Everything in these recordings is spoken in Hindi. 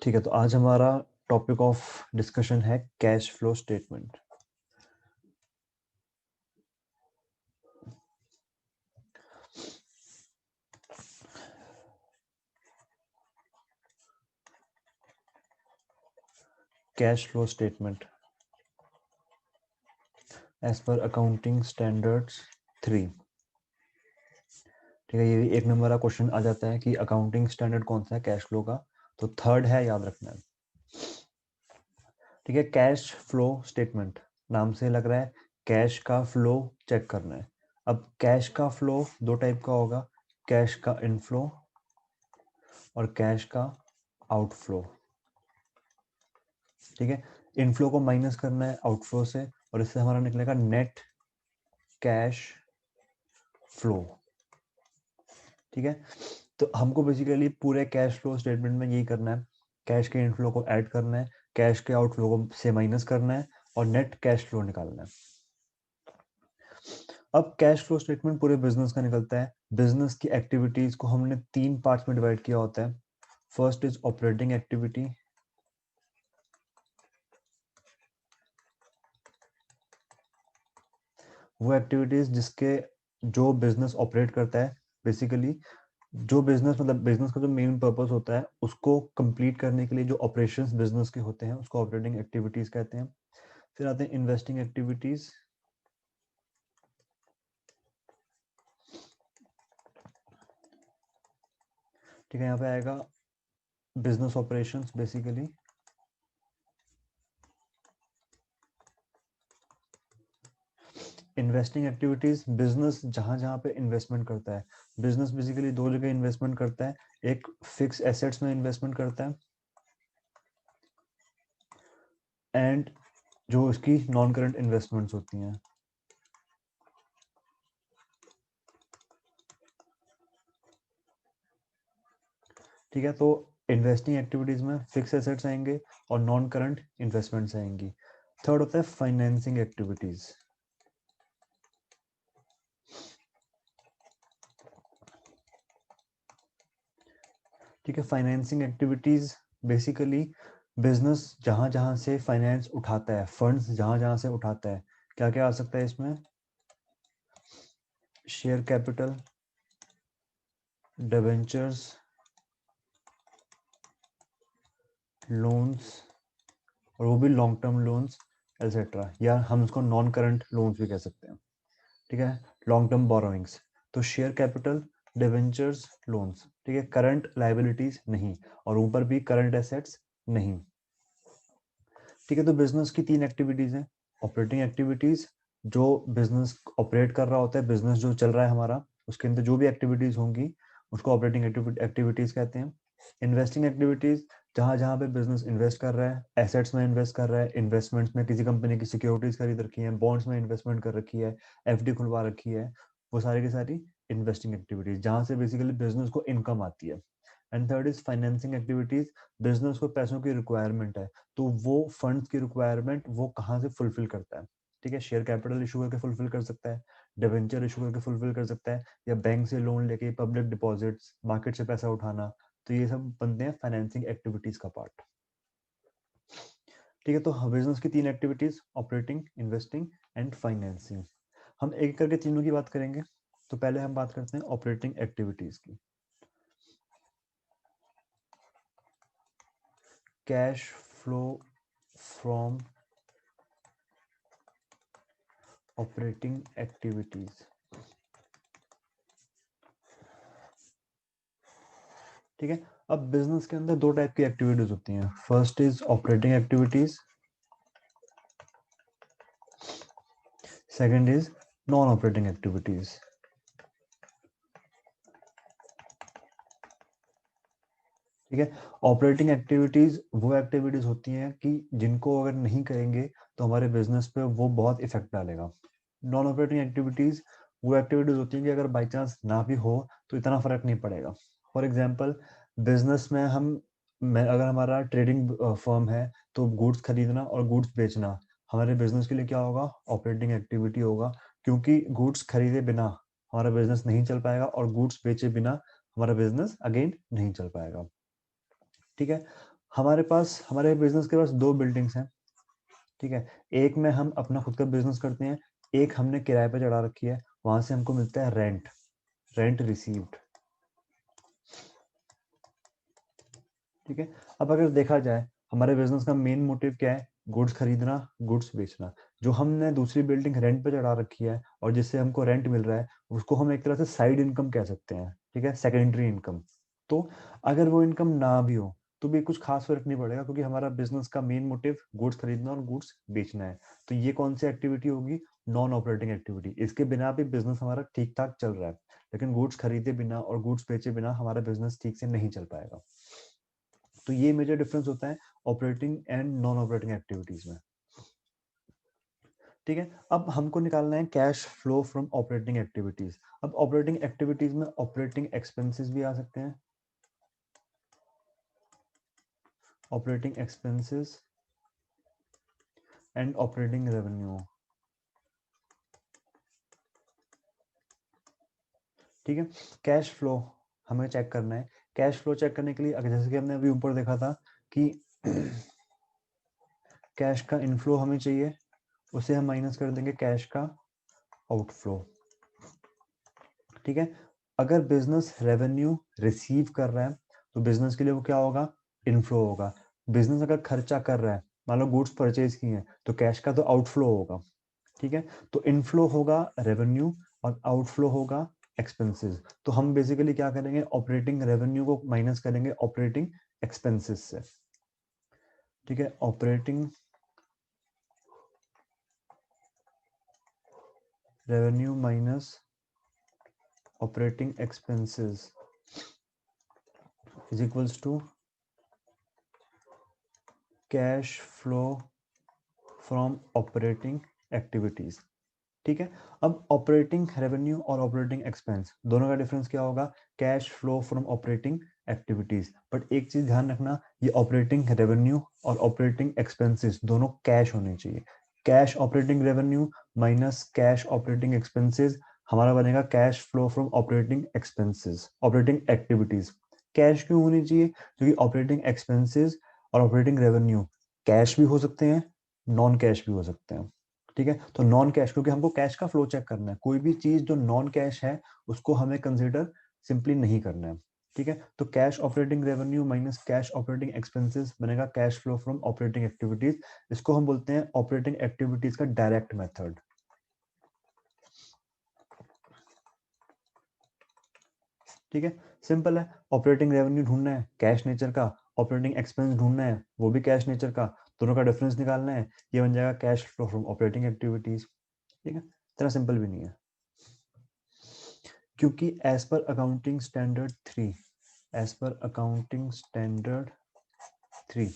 ठीक है, तो आज हमारा टॉपिक ऑफ डिस्कशन है cash flow statement. Cash flow statement as per accounting standards 3। ठीक है, ये एक नंबर का क्वेश्चन आ जाता है कि अकाउंटिंग स्टैंडर्ड कौन सा है कैश फ्लो का, तो थर्ड है, याद रखना है। ठीक है, कैश फ्लो स्टेटमेंट नाम से लग रहा है कैश का फ्लो चेक करना है। अब कैश का फ्लो दो टाइप का होगा, कैश का इनफ्लो और कैश का आउटफ्लो। ठीक है, इनफ्लो को माइनस करना है आउटफ्लो से और इससे हमारा निकलेगा नेट कैश फ्लो। ठीक है, तो हमको बेसिकली पूरे कैश फ्लो स्टेटमेंट में यही करना है, कैश के इनफ्लो को ऐड करना है, कैश के आउटफ्लो को से माइनस करना है और नेट कैश फ्लो निकालना है। अब कैश फ्लो स्टेटमेंट पूरे बिजनेस का निकलता है। बिजनेस की एक्टिविटीज को हमने 3 पार्ट्स में डिवाइड किया होता है। फर्स्ट इज ऑपरेटिंग एक्टिविटी, वो एक्टिविटीज जिसके जो बिजनेस ऑपरेट करता है, बेसिकली जो बिजनेस मतलब बिजनेस का जो मेन पर्पस होता है उसको कंप्लीट करने के लिए जो ऑपरेशंस बिजनेस के होते हैं उसको ऑपरेटिंग एक्टिविटीज कहते हैं। फिर आते हैं इन्वेस्टिंग एक्टिविटीज, ठीक है, यहाँ पे आएगा business operations basically. Investing activities, business जहां जहां पे इन्वेस्टमेंट करता है। बिजनेस बेसिकली दो जगह इन्वेस्टमेंट करता है, एक फिक्स एसेट्स में इन्वेस्टमेंट करता है एंड जो उसकी नॉन करंट इन्वेस्टमेंट्स होती हैं। ठीक है, तो इन्वेस्टिंग एक्टिविटीज में फिक्स एसेट्स आएंगे और नॉन करंट इन्वेस्टमेंट्स आएंगी। थर्ड होता है फाइनेंसिंग एक्टिविटीज। ठीक है, फाइनेंसिंग एक्टिविटीज बेसिकली बिजनेस जहां जहां से फाइनेंस उठाता है, फंड्स जहां जहां से उठाता है, क्या क्या आ सकता है इसमें, शेयर कैपिटल, डिबेंचर्स, लोन्स और वो भी लॉन्ग टर्म लोन्स एटसेट्रा, या हम उसको नॉन करंट लोन्स भी कह सकते हैं। ठीक है, लॉन्ग टर्म बोरोइंग्स, तो शेयर कैपिटल, डिबेंचर्स, लोन्स। ठीक है, करंट लाइबिलिटीज नहीं और ऊपर भी करंट एसेट्स नहीं। ठीक है, तो बिजनेस की 3 एक्टिविटीज हैं। ऑपरेटिंग एक्टिविटीज, जो बिजनेस ऑपरेट कर रहा होता है, बिजनेस जो चल रहा है हमारा, उसके अंदर जो भी एक्टिविटीज होंगी उसको ऑपरेटिंग एक्टिविटीज कहते हैं। इन्वेस्टिंग एक्टिविटीज, जहां जहां पे बिजनेस इन्वेस्ट कर रहा है, एसेट्स में इन्वेस्ट कर रहा है, इन्वेस्टमेंट्स में किसी कंपनी की सिक्योरिटीज खरीद रखी है, बॉन्ड्स में इन्वेस्टमेंट कर रखी है, एफडी खुलवा रखी है, वो सारी की सारी इन्वेस्टिंग एक्टिविटीज जहां से बेसिकली बिजनेस को इनकम आती है। And third is financing activities, business को पैसों की रिक्वायरमेंट है, तो वो फंड्स की रिक्वायरमेंट वो कहाँ से फुलफिल करता है। ठीक है, शेयर कैपिटल इशू करके फुलफिल कर सकता है, डिवेंचर इशू करके फुलफिल कर सकता है, या बैंक से लोन लेके, पब्लिक डिपॉजिट्स, मार्केट से पैसा उठाना, तो ये सब बनते हैं फाइनेंसिंग एक्टिविटीज का पार्ट। ठीक है, तो बिजनेस की 3 activities, operating, investing and financing. हम एक करके तीनों की बात करेंगे। तो पहले हम बात करते हैं ऑपरेटिंग एक्टिविटीज की। Cash flow from operating activities. ठीक है, अब बिजनेस के अंदर दो टाइप की एक्टिविटीज होती हैं। First is operating activities, second is non operating activities. ठीक है, ऑपरेटिंग एक्टिविटीज वो एक्टिविटीज होती हैं कि जिनको अगर नहीं करेंगे तो हमारे बिजनेस पे वो बहुत इफेक्ट डालेगा। नॉन ऑपरेटिंग एक्टिविटीज वो एक्टिविटीज होती हैं कि अगर बाई चांस ना भी हो तो इतना फर्क नहीं पड़ेगा। फॉर एग्जाम्पल, बिजनेस में अगर हमारा ट्रेडिंग फर्म है तो गुड्स खरीदना और गुड्स बेचना हमारे बिजनेस के लिए क्या होगा, ऑपरेटिंग एक्टिविटी होगा, क्योंकि गुड्स खरीदे बिना हमारा बिजनेस नहीं चल पाएगा और गुड्स बेचे बिना हमारा बिजनेस अगेन नहीं चल पाएगा। ठीक है, हमारे बिजनेस के पास दो बिल्डिंग्स हैं, ठीक है। एक में हम अपना खुद का बिजनेस करते हैं, एक हमने किराए पे चढ़ा रखी है, वहां से हमको मिलता है रेंट, रेंट रिसीव्ड, ठीक है। अब अगर देखा जाए हमारे बिजनेस का मेन मोटिव क्या है, गुड्स खरीदना, गुड्स बेचना। जो हमने दूसरी बिल्डिंग रेंट पे चढ़ा रखी है और जिससे हमको रेंट मिल रहा है, उसको हम एक तरह से साइड इनकम कह सकते हैं, ठीक है, सेकेंडरी इनकम। तो अगर वो इनकम ना भी हो तो भी कुछ खास फर्क नहीं पड़ेगा, क्योंकि हमारा बिजनेस का मेन मोटिव गुड्स खरीदना और गुड्स बेचना है। तो ये कौन सी एक्टिविटी होगी, नॉन ऑपरेटिंग एक्टिविटी। इसके बिना भी बिजनेस हमारा ठीक ठाक चल रहा है, लेकिन गुड्स खरीदे बिना और गुड्स बेचे बिना हमारा बिजनेस ठीक से नहीं चल पाएगा। तो ये मेजर डिफरेंस होता है operating and non operating activities में, ठीक है। अब हमको निकालना है cash flow from operating activities. अब ऑपरेटिंग एक्टिविटीज में ऑपरेटिंग एक्सपेंसेस भी आ सकते हैं, operating expenses and operating revenue, ठीक है। कैश फ्लो हमें चेक करना है। कैश फ्लो चेक करने के लिए अगर जैसे कि हमने अभी ऊपर देखा था कि कैश का इनफ्लो हमें चाहिए, उसे हम माइनस कर देंगे कैश का आउटफ्लो, ठीक है। अगर बिजनेस रेवेन्यू रिसीव कर रहा है तो बिजनेस के लिए वो क्या होगा, इनफ्लो होगा। बिजनेस अगर खर्चा कर रहा है, मान लो गुड्स परचेज की है, तो कैश का तो आउटफ्लो होगा, ठीक है। तो इनफ्लो होगा रेवेन्यू और आउटफ्लो होगा एक्सपेंसेस। तो हम बेसिकली क्या करेंगे, ऑपरेटिंग रेवेन्यू को माइनस करेंगे ऑपरेटिंग एक्सपेंसेस से, ठीक है। Operating revenue minus operating expenses is equals to cash flow from operating activities, ठीक है। अब ऑपरेटिंग रेवेन्यू और ऑपरेटिंग एक्सपेंस दोनों का डिफरेंस क्या होगा, cash flow from operating activities. But एक चीज ध्यान रखना, ये ऑपरेटिंग रेवेन्यू और ऑपरेटिंग एक्सपेंसेस दोनों कैश होने चाहिए। Cash operating revenue minus cash operating expenses हमारा बनेगा cash flow from operating expenses, operating activities. Cash क्यों होनी चाहिए, क्योंकि ऑपरेटिंग एक्सपेंसेस और ऑपरेटिंग रेवेन्यू कैश भी हो सकते हैं, नॉन कैश भी हो सकते हैं, ठीक है। तो नॉन कैश, क्योंकि हमको कैश का फ्लो चेक करना है, कोई भी चीज जो नॉन कैश है उसको हमें कंसीडर सिंपली नहीं करना है, ठीक है। तो cash operating revenue minus cash operating expenses बनेगा cash flow from operating activities. इसको हम बोलते हैं ऑपरेटिंग एक्टिविटीज का डायरेक्ट मेथड, ठीक है। सिंपल है, ऑपरेटिंग रेवेन्यू ढूंढना है कैश नेचर का, ऑपरेटिंग एक्सपेंस ढूंढना है वो भी कैश नेचर का, दोनों का डिफरेंस निकालना है, ये बन जाएगा cash flow from operating activities, ठीक है। इतना सिंपल भी नहीं है, क्योंकि as per accounting standard 3, as per accounting standard 3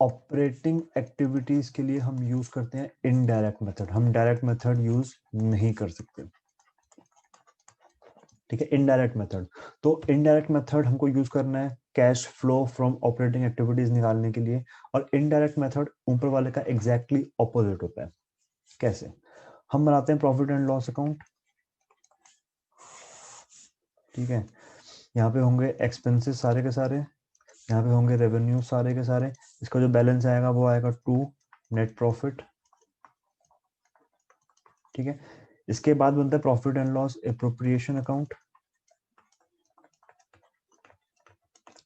operating activities के लिए हम यूज करते हैं इनडायरेक्ट मेथड, हम डायरेक्ट मेथड यूज नहीं कर सकते, ठीक है। इनडायरेक्ट मेथड, तो इनडायरेक्ट मेथड हमको यूज करना है cash flow from operating activities निकालने के लिए। और इनडायरेक्ट मेथड ऊपर वाले का एग्जैक्टली ऑपोजिट होता है। कैसे, हम बनाते हैं प्रॉफिट एंड लॉस अकाउंट, ठीक है। यहाँ पे होंगे एक्सपेंसेस सारे के सारे, यहाँ पे होंगे रेवेन्यू सारे के सारे, इसका जो बैलेंस आएगा वो आएगा टू नेट प्रॉफिट, ठीक है। इसके बाद बनता है profit and loss appropriation account,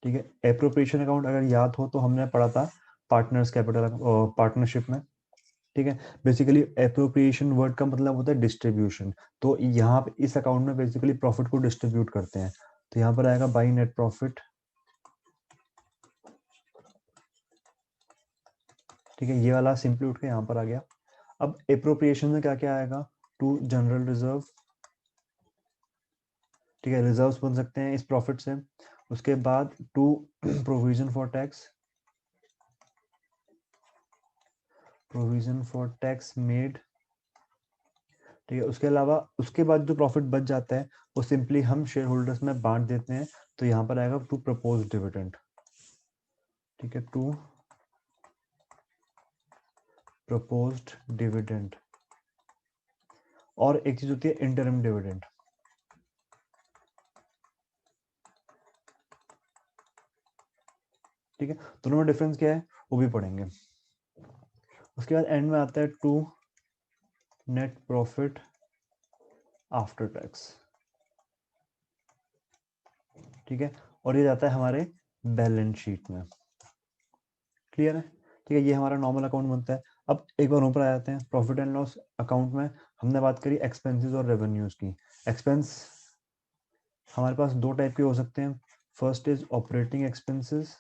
ठीक है। एप्रोप्रिएशन अकाउंट अगर याद हो तो हमने पढ़ा था पार्टनर्स कैपिटल पार्टनरशिप में, ठीक है। बेसिकली एप्रोप्रिएशन वर्ड का मतलब होता है डिस्ट्रीब्यूशन। तो यहाँ पे इस अकाउंट में बेसिकली प्रॉफिट को डिस्ट्रीब्यूट करते हैं, तो यहाँ पर आएगा बाई नेट प्रॉफिट, ठीक है। ये वाला सिंपली उठ के यहाँ पर आ गया। अब एप्रोप्रिएशन में क्या क्या आएगा, टू जनरल रिजर्व, ठीक है, रिजर्व्स बन सकते हैं इस प्रॉफिट से। उसके बाद to provision for tax, provision for tax made, ठीक है। उसके अलावा उसके बाद जो प्रॉफिट बच जाता है वो सिंपली हम शेयर होल्डर्स में बांट देते हैं, तो यहाँ पर आएगा टू प्रपोज डिविडेंड, ठीक है, टू प्रपोज्ड डिविडेंड। और एक चीज होती है इंटरिम डिविडेंड, ठीक है, दोनों में डिफरेंस क्या है वो भी पढ़ेंगे। उसके बाद एंड में आता है to net profit after tax. ठीक है, और ये जाता है हमारे बैलेंस शीट में। क्लियर है? ठीक है, ये हमारा नॉर्मल अकाउंट बनता है। अब एक बार ऊपर आ जाते हैं प्रॉफिट एंड लॉस अकाउंट में। हमने बात करी एक्सपेंसेस और रेवेन्यूज की। एक्सपेंस हमारे पास दो टाइप के हो सकते हैं। फर्स्ट इज ऑपरेटिंग एक्सपेंसेस,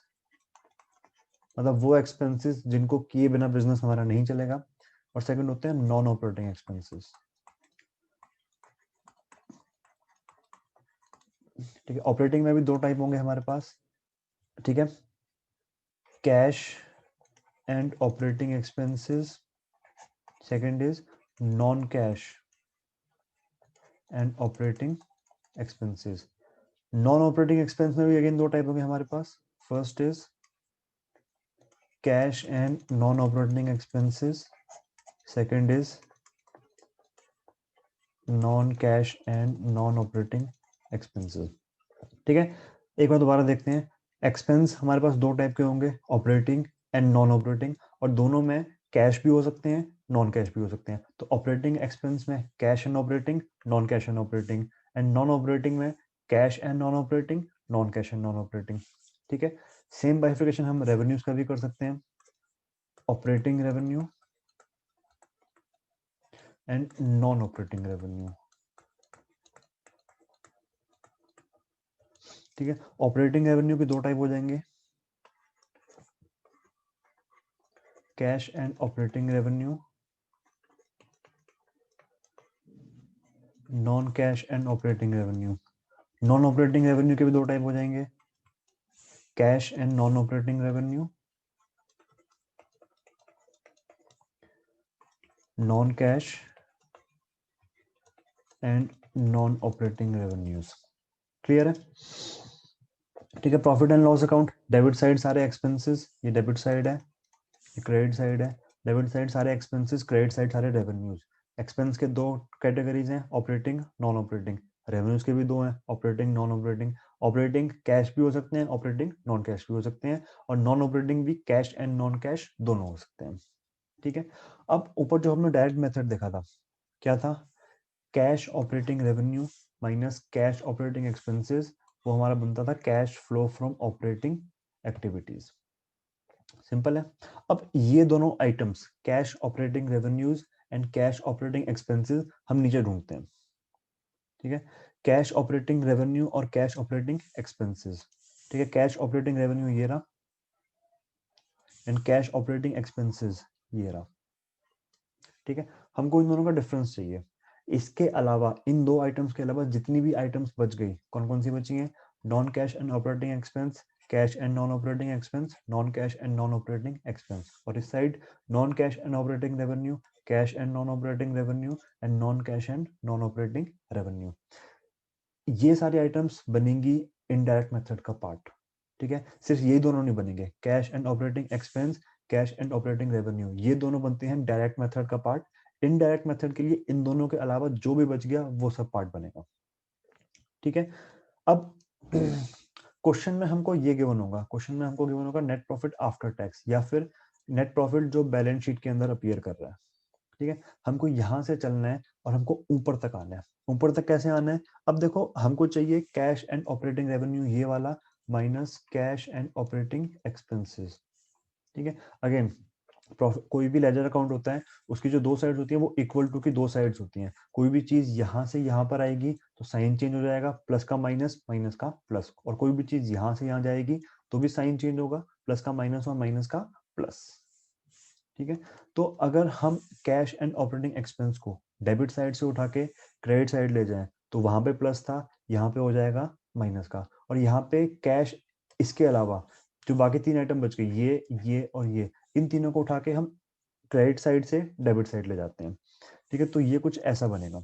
मतलब वो एक्सपेंसेस जिनको किए बिना बिजनेस हमारा नहीं चलेगा। और सेकंड होते हैं नॉन ऑपरेटिंग एक्सपेंसेस। ठीक है, ऑपरेटिंग में भी दो टाइप होंगे हमारे पास। ठीक है, cash and operating expenses. Second is non cash and operating expenses. Non operating expense में भी अगेन दो टाइप होंगे हमारे पास। First is cash and non operating expenses. Second is non cash and non operating expenses. ठीक है, एक बार दोबारा देखते हैं। एक्सपेंस हमारे पास दो टाइप के होंगे, ऑपरेटिंग एंड नॉन ऑपरेटिंग, और दोनों में कैश भी हो सकते हैं, नॉन कैश भी हो सकते हैं। तो ऑपरेटिंग एक्सपेंस में cash and operating, non cash and operating, and non operating में cash and non operating, non cash and non operating. ठीक है, सेम बाइफिकेशन हम रेवेन्यूज का भी कर सकते हैं, operating revenue and non operating revenue. ठीक है, ऑपरेटिंग रेवेन्यू के दो टाइप हो जाएंगे, cash and operating revenue, non cash and operating revenue. Non operating revenue के भी दो टाइप हो जाएंगे, cash and non operating revenue, non cash and non operating revenues. Clear है? ठीक है, profit and loss account, debit side सारे एक्सपेंसेस, ये डेबिट साइड है, ये क्रेडिट साइड है। डेबिट साइड सारे एक्सपेंसेस, क्रेडिट साइड सारे रेवेन्यूज। एक्सपेंस के दो कैटेगरीज हैं, ऑपरेटिंग नॉन ऑपरेटिंग। रेवेन्यूज के भी दो हैं, operating non operating. Operating cash भी हो सकते हैं, ऑपरेटिंग नॉन कैश भी हो सकते हैं, और नॉन ऑपरेटिंग भी कैश एंड नॉन कैश दोनों हो सकते हैं। ठीक है, अब ऊपर जो हमने डायरेक्ट मेथड देखा था, क्या था? Cash operating revenue minus cash operating expenses, वो हमारा बनता था cash flow from operating activities. Simple है। अब ये दोनों items, cash operating revenues and cash operating expenses, हम नीचे ढूंढते हैं। ठीक है, कैश ऑपरेटिंग रेवेन्यू और कैश ऑपरेटिंग एक्सपेंसेस। ठीक है, कैश ऑपरेटिंग रेवेन्यू ये रहा एंड कैश ऑपरेटिंग एक्सपेंसेस ये रहा। ठीक है, हमको इन दोनों का डिफरेंस चाहिए। इसके अलावा इन दो आइटम्स के अलावा जितनी भी आइटम्स बच गई, कौन कौन सी बची हैं? Non cash and operating expense, cash and non operating expense, non cash and non operating expense. और इस side non cash and operating revenue, cash and non operating revenue, and non cash and non operating revenue. ये सारी आइटम्स बनेंगी इनडायरेक्ट मेथड का पार्ट। ठीक है, सिर्फ ये दोनों नहीं बनेंगे, cash and operating expense, cash and operating revenue, ये दोनों बनते हैं डायरेक्ट मेथड का पार्ट। इनडायरेक्ट मेथड के लिए इन दोनों के अलावा जो भी बच गया वो सब पार्ट बनेगा। ठीक है, अब क्वेश्चन में हमको ये गिवन होगा, क्वेश्चन में हमको गिवन होगा नेट प्रॉफिट आफ्टर टैक्स, या फिर नेट प्रॉफिट जो बैलेंस शीट के अंदर अपीयर कर रहा है। ठीक है, हमको यहां से चलना है और हमको ऊपर तक आना है। ऊपर तक कैसे आना है? अब देखो, हमको चाहिए कैश एंड ऑपरेटिंग रेवेन्यू ये वाला minus cash and operating expenses. ठीक है, अगेन कोई भी लेजर अकाउंट होता है, उसकी जो दो साइड्स होती है वो इक्वल टू की दो साइड्स होती हैं। कोई भी चीज यहां से यहां पर आएगी तो साइन चेंज हो जाएगा, प्लस का माइनस, माइनस का प्लस, और कोई भी चीज यहां से यहां जाएगी तो भी साइन चेंज होगा, प्लस का माइनस और माइनस का प्लस। ठीक है, तो अगर हम कैश एंड ऑपरेटिंग एक्सपेंस को डेबिट साइड से उठा के क्रेडिट साइड ले जाएं तो वहां पे प्लस था, यहाँ पे हो जाएगा माइनस का, और यहाँ पे कैश, इसके अलावा जो बाकी तीन आइटम बच गई, ये और ये, इन तीनों को उठा के हम क्रेडिट साइड से डेबिट साइड ले जाते हैं। ठीक है, तो ये कुछ ऐसा बनेगा।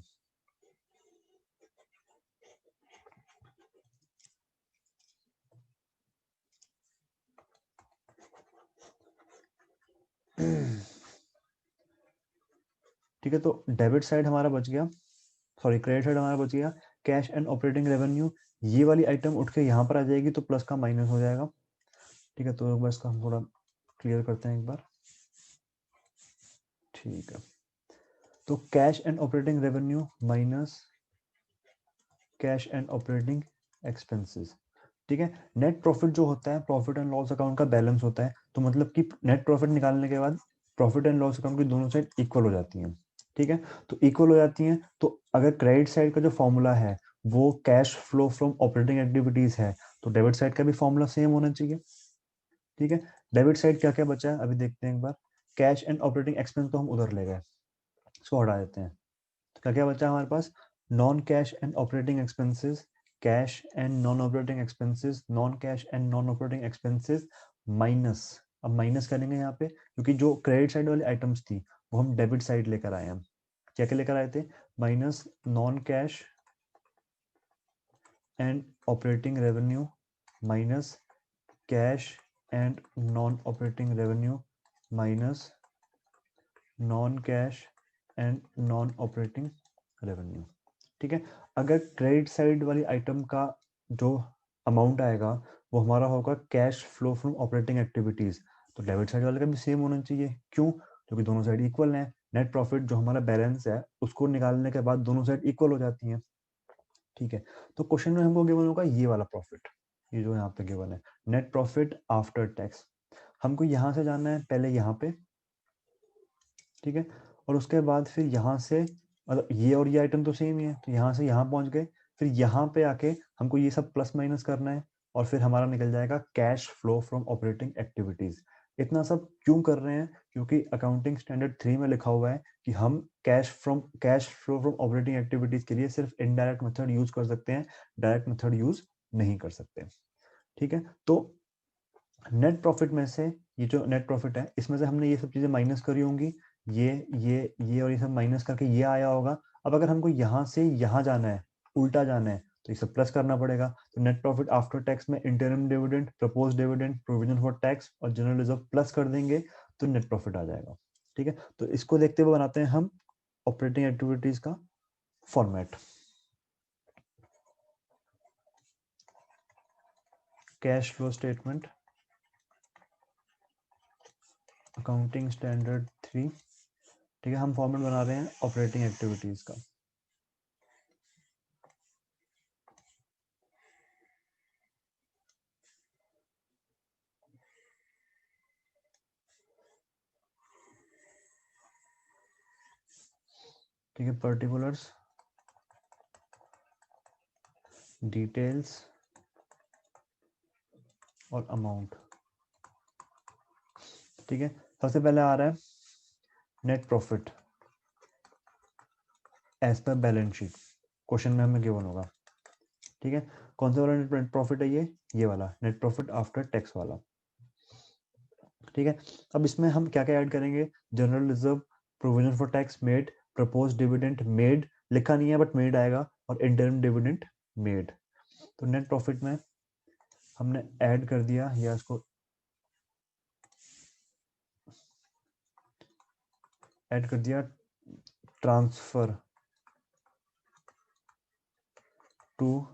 ठीक है, तो डेबिट साइड हमारा बच गया, सॉरी क्रेडिट साइड हमारा बच गया, कैश एंड ऑपरेटिंग रेवेन्यू, ये वाली आइटम उठ के यहाँ पर आ जाएगी तो प्लस का माइनस हो जाएगा। ठीक है, तो एक बार इसका हम थोड़ा क्लियर करते हैं एक बार। ठीक है, तो cash and operating revenue minus cash and operating expenses. ठीक है, नेट प्रॉफिट जो होता है प्रॉफिट एंड लॉस अकाउंट का बैलेंस होता है, तो मतलब कि नेट प्रॉफिट निकालने के बाद प्रॉफिट एंड लॉस अकाउंट की दोनों साइड इक्वल हो जाती हैं। ठीक है, तो इक्वल हो जाती हैं, तो अगर क्रेडिट साइड का जो फॉर्मूला है वो cash flow from operating activities है, तो डेबिट साइड का भी फॉर्मूला सेम होना चाहिए। ठीक है, डेबिट साइड क्या क्या बचा है अभी देखते हैं एक बार। कैश एंड ऑपरेटिंग एक्सपेंस तो हम उधर ले गए, इसको हटा देते हैं। तो क्या क्या बचा हमारे पास, non cash and operating expenses, cash and non operating expenses, non cash and non operating expenses minus. अब माइनस करेंगे यहाँ पे क्योंकि जो क्रेडिट साइड वाली आइटम्स थी वो हम डेबिट साइड लेकर आए हैं। क्या क्या लेकर आए थे, minus non cash and operating revenue minus cash and non operating revenue minus non cash and non operating revenue. ठीक है, अगर क्रेडिट साइड वाली आइटम का जो अमाउंट आएगा वो हमारा होगा cash flow from operating activities, तो डेबिट साइड वाले का भी सेम होना चाहिए। क्यों, क्योंकि दोनों साइड इक्वल हैं। नेट प्रॉफिट जो हमारा बैलेंस है उसको निकालने के बाद दोनों साइड इक्वल हो जाती हैं। ठीक है, तो क्वेश्चन में हमको गिवन होगा ये वाला प्रॉफिट, ये जो यहाँ पे गिवन है नेट प्रॉफिट आफ्टर टैक्स। हमको यहाँ से जाना है पहले यहाँ पे, ठीक है, और उसके बाद फिर यहाँ से मतलब ये और ये आइटम तो सेम ही है, तो यहाँ से यहाँ पहुँच गए, फिर यहाँ पे आके हमको ये सब प्लस माइनस करना है, और फिर हमारा निकल जाएगा cash flow from operating activities. इतना सब क्यों कर रहे हैं, क्योंकि अकाउंटिंग स्टैंडर्ड 3 में लिखा हुआ है कि हम cash flow from operating activities के लिए सिर्फ इनडायरेक्ट मेथड यूज कर सकते हैं, डायरेक्ट मेथड यूज नहीं कर सकते। ठीक है, तो नेट प्रॉफिट में से ये जो नेट प्रॉफिट है इसमें से हमने ये सब चीजें माइनस करी होंगी, ये और ये सब माइनस करके ये आया होगा। अब अगर हमको यहाँ से यहाँ जाना है, उल्टा जाना है, तो ये सब प्लस करना पड़ेगा। तो नेट प्रॉफिट आफ्टर टैक्स में interim dividend, propose dividend, provision for tax और जनरल रिजर्व प्लस कर देंगे तो नेट प्रॉफिट आ जाएगा। ठीक है, तो इसको देखते हुए बनाते हैं हम ऑपरेटिंग एक्टिविटीज का format. Cash flow statement accounting standard 3। ठीक है, हम फॉर्मेट बना रहे हैं ऑपरेटिंग एक्टिविटीज का। ठीक है, पर्टिकुलर्स, डिटेल्स और अमाउंट। ठीक है, सबसे पहले आ रहा है net profit as per balance sheet, question में हमें गिवन होगा। ठीक है, कौन सा वाला नेट प्रॉफिट है, ये वाला नेट प्रॉफिट आफ्टर टैक्स वाला। ठीक है, अब इसमें हम क्या क्या ऐड करेंगे, general reserve, provision for tax made, propose dividend made, लिखा नहीं है बट मेड आएगा, और इंटरिम डिविडेंड मेड। तो नेट प्रॉफिट में हमने ऐड कर दिया, या इसको ऐड कर दिया, ट्रांसफर टू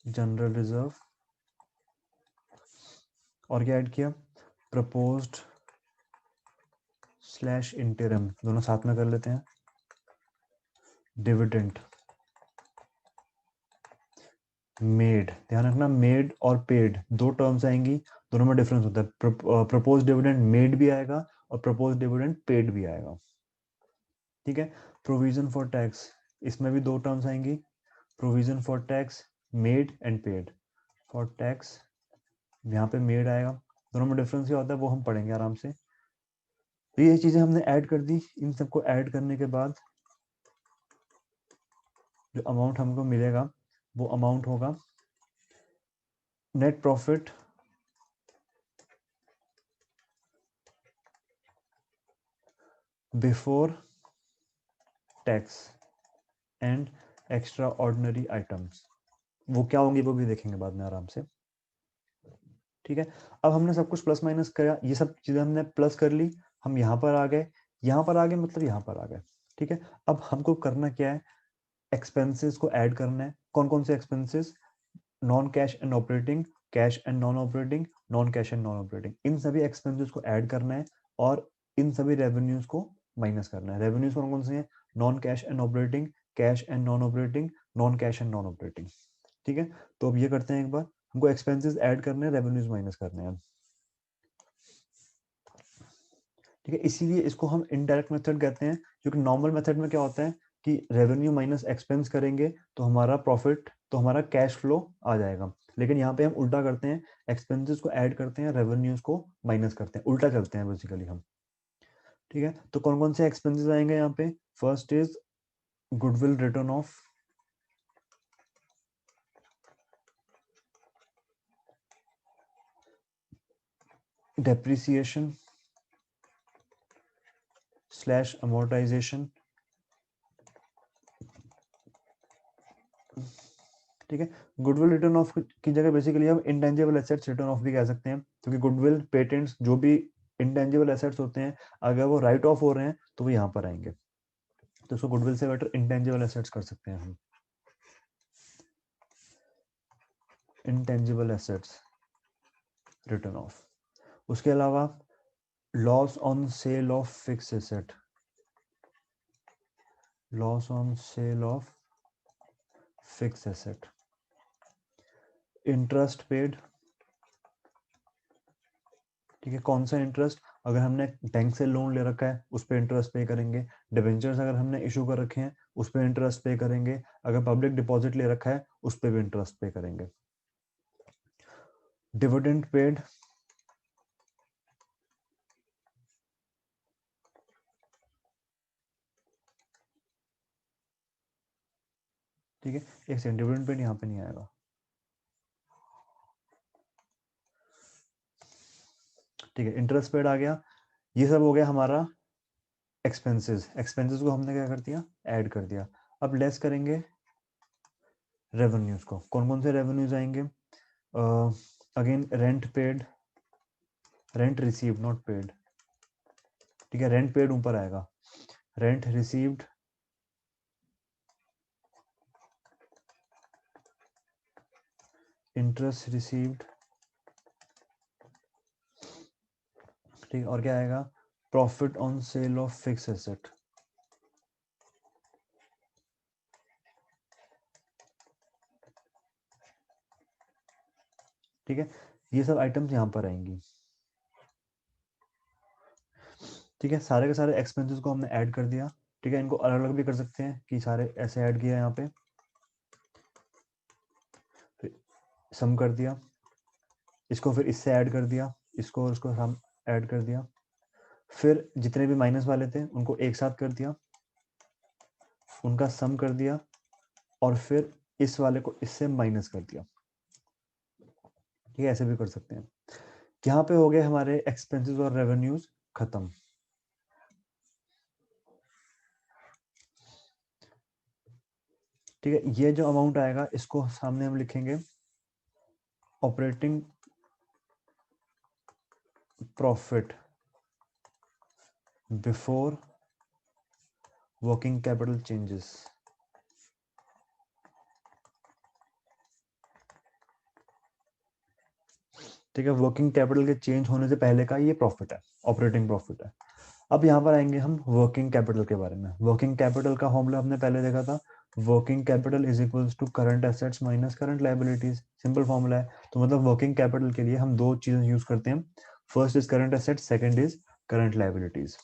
जनरल रिजर्व, और क्या ऐड किया, प्रपोज्ड स्लैश इंटरिम, दोनों साथ में कर लेते हैं, डिविडेंड मेड। ध्यान रखना मेड और पेड दो टर्म्स आएंगी, दोनों में डिफरेंस होता है। प्रपोज डिविडेंड मेड भी आएगा और प्रपोज डिविडेंड पेड भी आएगा। ठीक है, प्रोविजन फॉर टैक्स, इसमें भी दो टर्म्स आएंगी, provision for tax made and paid. For tax यहाँ पे मेड आएगा, दोनों में डिफरेंस क्या होता है वो हम पढ़ेंगे आराम से। तो ये चीजें हमने ऐड कर दी, इन सबको ऐड करने के बाद जो अमाउंट हमको मिलेगा वो अमाउंट होगा net profit before tax and extra ordinary items. वो क्या होंगे वो भी देखेंगे बाद में आराम से। ठीक है, अब हमने सब कुछ प्लस माइनस किया, ये सब चीजें हमने प्लस कर ली, हम यहाँ पर आ गए, यहाँ पर आ गए मतलब यहाँ पर आ गए। ठीक है, अब हमको करना क्या है, एक्सपेंसेस को ऐड करना है। कौन कौन से expenses, non cash and operating, cash and non operating, non cash and non operating, इन सभी एक्सपेंसेस को ऐड करना है और इन सभी रेवेन्यूज को माइनस करना है। रेवेन्यूज कौन कौन से हैं? Non cash and operating, cash and non operating, non cash and non operating. ठीक है, तो अब ये करते हैं एक बार, हमको एक्सपेंसेस ऐड करने हैं, रेवेन्यूज माइनस करने हैं। ठीक है, इसीलिए इसको हम इनडायरेक्ट मेथड कहते हैं, क्योंकि नॉर्मल मेथड में क्या होता है कि रेवेन्यू माइनस एक्सपेंस करेंगे तो हमारा प्रॉफिट, तो हमारा कैश फ्लो आ जाएगा। लेकिन यहाँ पे हम उल्टा करते हैं, एक्सपेंसेस को ऐड करते हैं, रेवेन्यूज को माइनस करते हैं, उल्टा करते हैं बेसिकली हम। ठीक है, तो कौन कौन से एक्सपेंसेस आएंगे यहाँ पे? First is goodwill return of, depreciation slash amortisation. ठीक है, गुडविल रिटर्न ऑफ की जगह बेसिकली हम इंटेंजिबल एसेट्स रिटर्न ऑफ भी कह सकते हैं, क्योंकि गुडविल, पेटेंट्स, जो भी इंटेंजिबल एसेट्स होते हैं, अगर वो राइट ऑफ हो रहे हैं तो वो यहाँ पर आएंगे, तो उसको गुडविल से बेटर इंटेंजिबल एसेट्स कर सकते हैं हम। Intangible assets return of. उसके अलावा loss on sale of fix asset, loss on sale of fix asset. Interest paid. ठीक है, कौन सा इंटरेस्ट? अगर हमने बैंक से लोन ले रखा है उस पर इंटरेस्ट पे करेंगे। डिवेंचर्स अगर हमने इशू कर रखे हैं उस पर इंटरेस्ट पे करेंगे। अगर पब्लिक डिपॉजिट ले रखा है उस पर भी इंटरेस्ट पे करेंगे। Dividend paid. ठीक है, एक सेकंड, डिविडेंड पेड यहाँ पे नहीं आएगा। ठीक है, इंटरेस्ट पेड आ गया। ये सब हो गया हमारा एक्सपेंसेस। एक्सपेंसेस को हमने क्या कर दिया? ऐड कर दिया। अब लेस करेंगे रेवेन्यूज को। कौन कौन से रेवेन्यूज आएंगे? Again rent paid, rent received not paid. ठीक है, रेंट पेड ऊपर आएगा, रेंट रिसीव्ड, इंटरेस्ट रिसीव्ड। ठीक, और क्या आएगा? Profit on sale of fix asset. ठीक है, ये सब आइटम्स यहाँ पर आएंगी। ठीक है, सारे के सारे एक्सपेंसेस को हमने ऐड कर दिया। ठीक है, इनको अलग अलग भी कर सकते हैं कि सारे ऐसे ऐड किया यहाँ पे, फिर सम कर दिया, इसको फिर इससे ऐड कर दिया, इसको और इसको हम ऐड कर दिया, फिर जितने भी माइनस वाले थे उनको एक साथ कर दिया, उनका सम कर दिया, और फिर इस वाले को इससे माइनस कर दिया। ठीक है, ऐसे भी कर सकते हैं। यहाँ पे हो गए हमारे एक्सपेंसेस और रेवेन्यूज खत्म। ठीक है, ये जो अमाउंट आएगा इसको सामने हम लिखेंगे operating profit before working capital changes. ठीक है, वर्किंग कैपिटल के चेंज होने से पहले का ये प्रॉफिट है, ऑपरेटिंग प्रॉफिट है। अब यहाँ पर आएंगे हम वर्किंग कैपिटल के बारे में। वर्किंग कैपिटल का फॉर्मूला हमने पहले देखा था, working capital is equals to current assets minus current liabilities. Simple formula है। तो मतलब वर्किंग कैपिटल के लिए हम दो चीजें यूज करते हैं, first is current assets, second is current liabilities.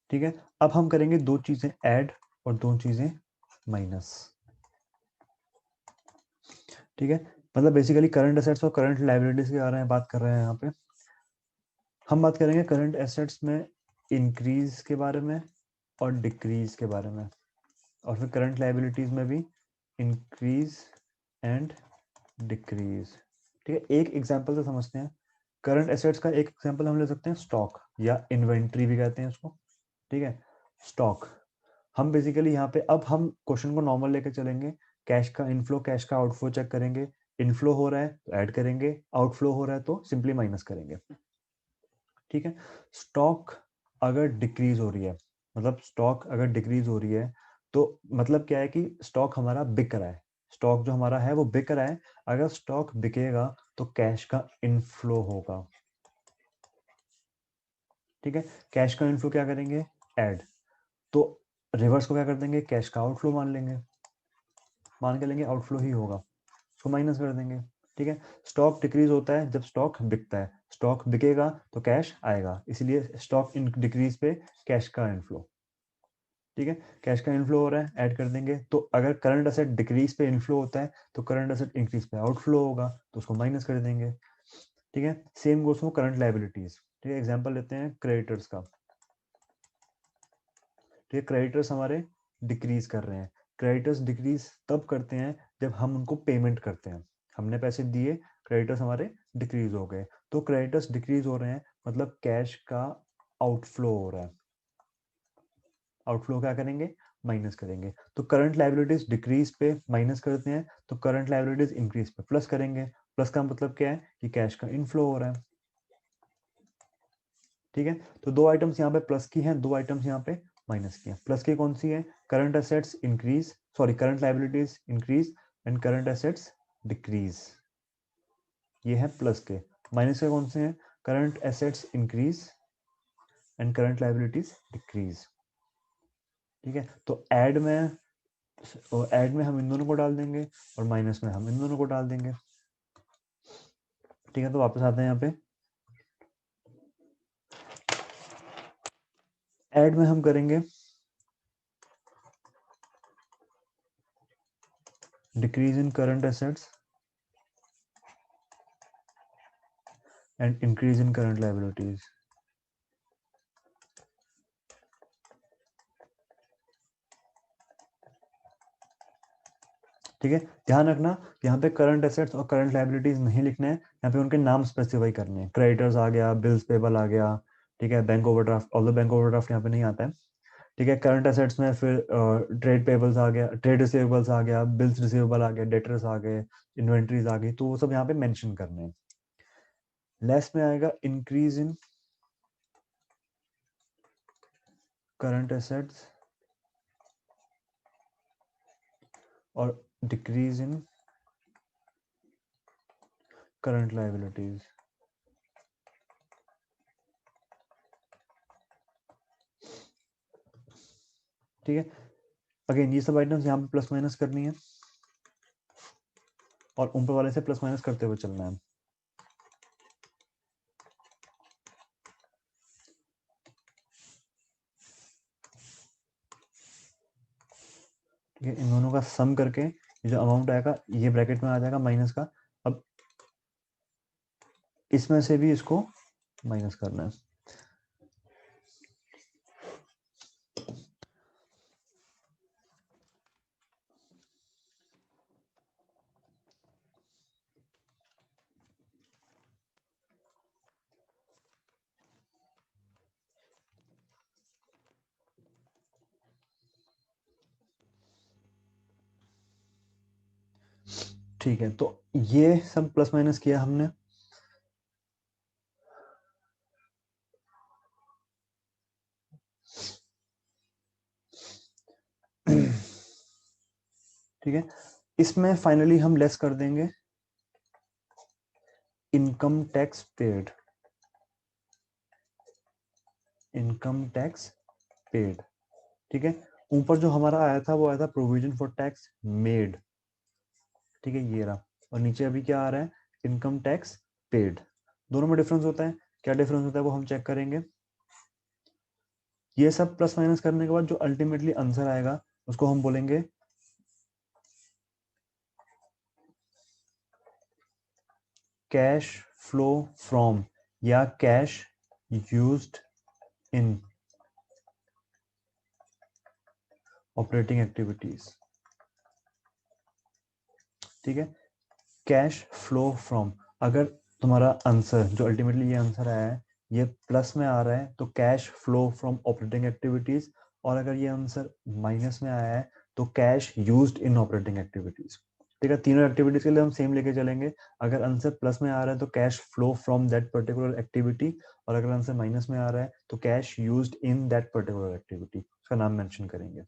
ठीक है, अब हम करेंगे दो चीजें ऐड और दो चीजें माइनस। ठीक है, मतलब बेसिकली करंट एसेट्स और करंट लायबिलिटीज के बारे में बात कर रहे हैं यहाँ पे। हम बात करेंगे करंट एसेट्स में इंक्रीज के बारे में और डिक्रीज के बारे में, और फिर करंट लायबिलिटीज में भी इंक्रीज एंड डिक्रीज। ठीक है, एक एग्जांपल से समझते हैं। करंट एसेट्स का एक एग्जांपल हम ले सकते हैं स्टॉक, या इन्वेंट्री भी कहते हैं उसको। ठीक है, स्टॉक। हम बेसिकली यहाँ पे अब हम क्वेश्चन को नॉर्मल लेके चलेंगे, कैश का इनफ्लो कैश का आउटफ्लो चेक करेंगे। इनफ्लो हो रहा है तो ऐड करेंगे, आउटफ्लो हो रहा है तो सिंपली माइनस करेंगे। ठीक है, स्टॉक अगर डिक्रीज हो रही है, मतलब स्टॉक अगर डिक्रीज हो रही है तो मतलब क्या है कि स्टॉक हमारा बिक रहा है। स्टॉक जो हमारा है वो बिक रहा है, अगर स्टॉक बिकेगा तो कैश का इनफ्लो होगा, ठीक है। कैश का इनफ्लो क्या करेंगे, ऐड, तो रिवर्स को क्या कर देंगे, कैश का आउटफ्लो मान लेंगे, मान के लेंगे आउटफ्लो ही होगा, उसको माइनस कर देंगे, ठीक है। स्टॉक डिक्रीज होता है जब स्टॉक बिकता है, स्टॉक बिकेगा तो कैश आएगा, इसलिए स्टॉक डिक्रीज पे कैश का इनफ्लो, ठीक है। कैश का इनफ्लो हो रहा है, ऐड कर देंगे, तो अगर करंट असेट डिक्रीज पे इनफ्लो होता है तो करंट असेट इंक्रीज पे आउटफ्लो होगा, तो उसको माइनस कर देंगे, ठीक है। Same goes for current liabilities, ठीक है। एग्जांपल लेते हैं क्रेडिटर्स का, ठीक है। क्रेडिटर्स हमारे डिक्रीज कर रहे हैं, क्रेडिटर्स डिक्रीज तब करते हैं जब हम उनको पेमेंट करते हैं, हमने पैसे दिए, क्रेडिटर्स हमारे डिक्रीज हो गए, तो क्रेडिटर्स डिक्रीज हो रहे हैं मतलब कैश का आउटफ्लो हो रहा है, आउटफ्लो क्या करेंगे, माइनस करेंगे, तो करंट लायबिलिटीज डिक्रीज पे माइनस करते हैं, तो करंट लायबिलिटीज इंक्रीज पे प्लस करेंगे, प्लस का मतलब क्या है कि कैश का इनफ्लो हो रहा है, ठीक है। तो दो आइटम्स यहाँ पे प्लस की हैं, दो आइटम्स यहाँ पे माइनस की हैं। प्लस की कौन सी है, current assets increase, sorry current liabilities increase and current assets decrease, ये है प्लस के। माइनस के कौन से हैं, current assets increase and current liabilities decrease, ठीक है। तो ऐड में हम इन दोनों को डाल देंगे और माइनस में हम इन दोनों को डाल देंगे, ठीक है। तो वापस आते हैं यहाँ पे, ऐड में हम करेंगे decrease in current assets and increase in current liabilities, ठीक है। ध्यान रखना, यहाँ पे करंट एसेट्स और करंट लायबिलिटीज नहीं लिखना है, यहाँ पे उनके नाम स्पेसिफाई करने हैं, क्रेडिटर्स आ गया, बिल्स पेबल आ गया, ठीक है। Bank overdraft, although bank overdraft यहाँ पे नहीं आता है, ठीक है। करंट एसेट्स में फिर ट्रेड पेबल्स आ गया, ट्रेड रिसीवेबल्स आ गया, बिल्स रिसीवेबल आ गया, डेटर्स आ गए, इन्वेंट्रीज आ गई, तो वो सब यहाँ पे मेंशन करने हैं। लेस में आएगा इंक्रीज इन करंट एसेट्स और डिक्रीज इन करंट लायबिलिटीज, ठीक है। अगेन ये सब आइटम्स यहाँ पे प्लस माइनस करनी है और ऊपर वाले से प्लस माइनस करते हुए चलना है, ठीक है। इन दोनों का सम करके ये जो अमाउंट आएगा ये ब्रैकेट में आ जाएगा माइनस का, अब इसमें से भी इसको माइनस करना है, ठीक है। तो ये सब प्लस माइनस किया हमने, ठीक है। इसमें फाइनली हम लेस कर देंगे income tax paid, income tax paid, ठीक है। ऊपर जो हमारा आया था वो आया था प्रोविजन फॉर टैक्स मेड, ठीक है, ये रहा, और नीचे अभी क्या आ रहा है, इनकम टैक्स पेड। दोनों में डिफरेंस होता है, क्या डिफरेंस होता है वो हम चेक करेंगे। ये सब प्लस माइनस करने के बाद जो अल्टीमेटली आंसर आएगा उसको हम बोलेंगे कैश फ्लो फ्रॉम या कैश यूज्ड इन ऑपरेटिंग एक्टिविटीज, ठीक है। कैश फ्लो फ्रॉम, अगर तुम्हारा आंसर जो अल्टीमेटली ये आंसर आया है ये प्लस में आ रहा है तो cash flow from operating activities, और अगर ये आंसर माइनस में आया है तो कैश यूज्ड इन ऑपरेटिंग एक्टिविटीज, ठीक है। तीनों एक्टिविटीज के लिए हम सेम लेके चलेंगे, अगर आंसर प्लस में आ रहा है तो cash flow from that particular activity, और अगर आंसर माइनस में आ रहा है तो cash used in that particular activity, उसका नाम मेंशन करेंगे,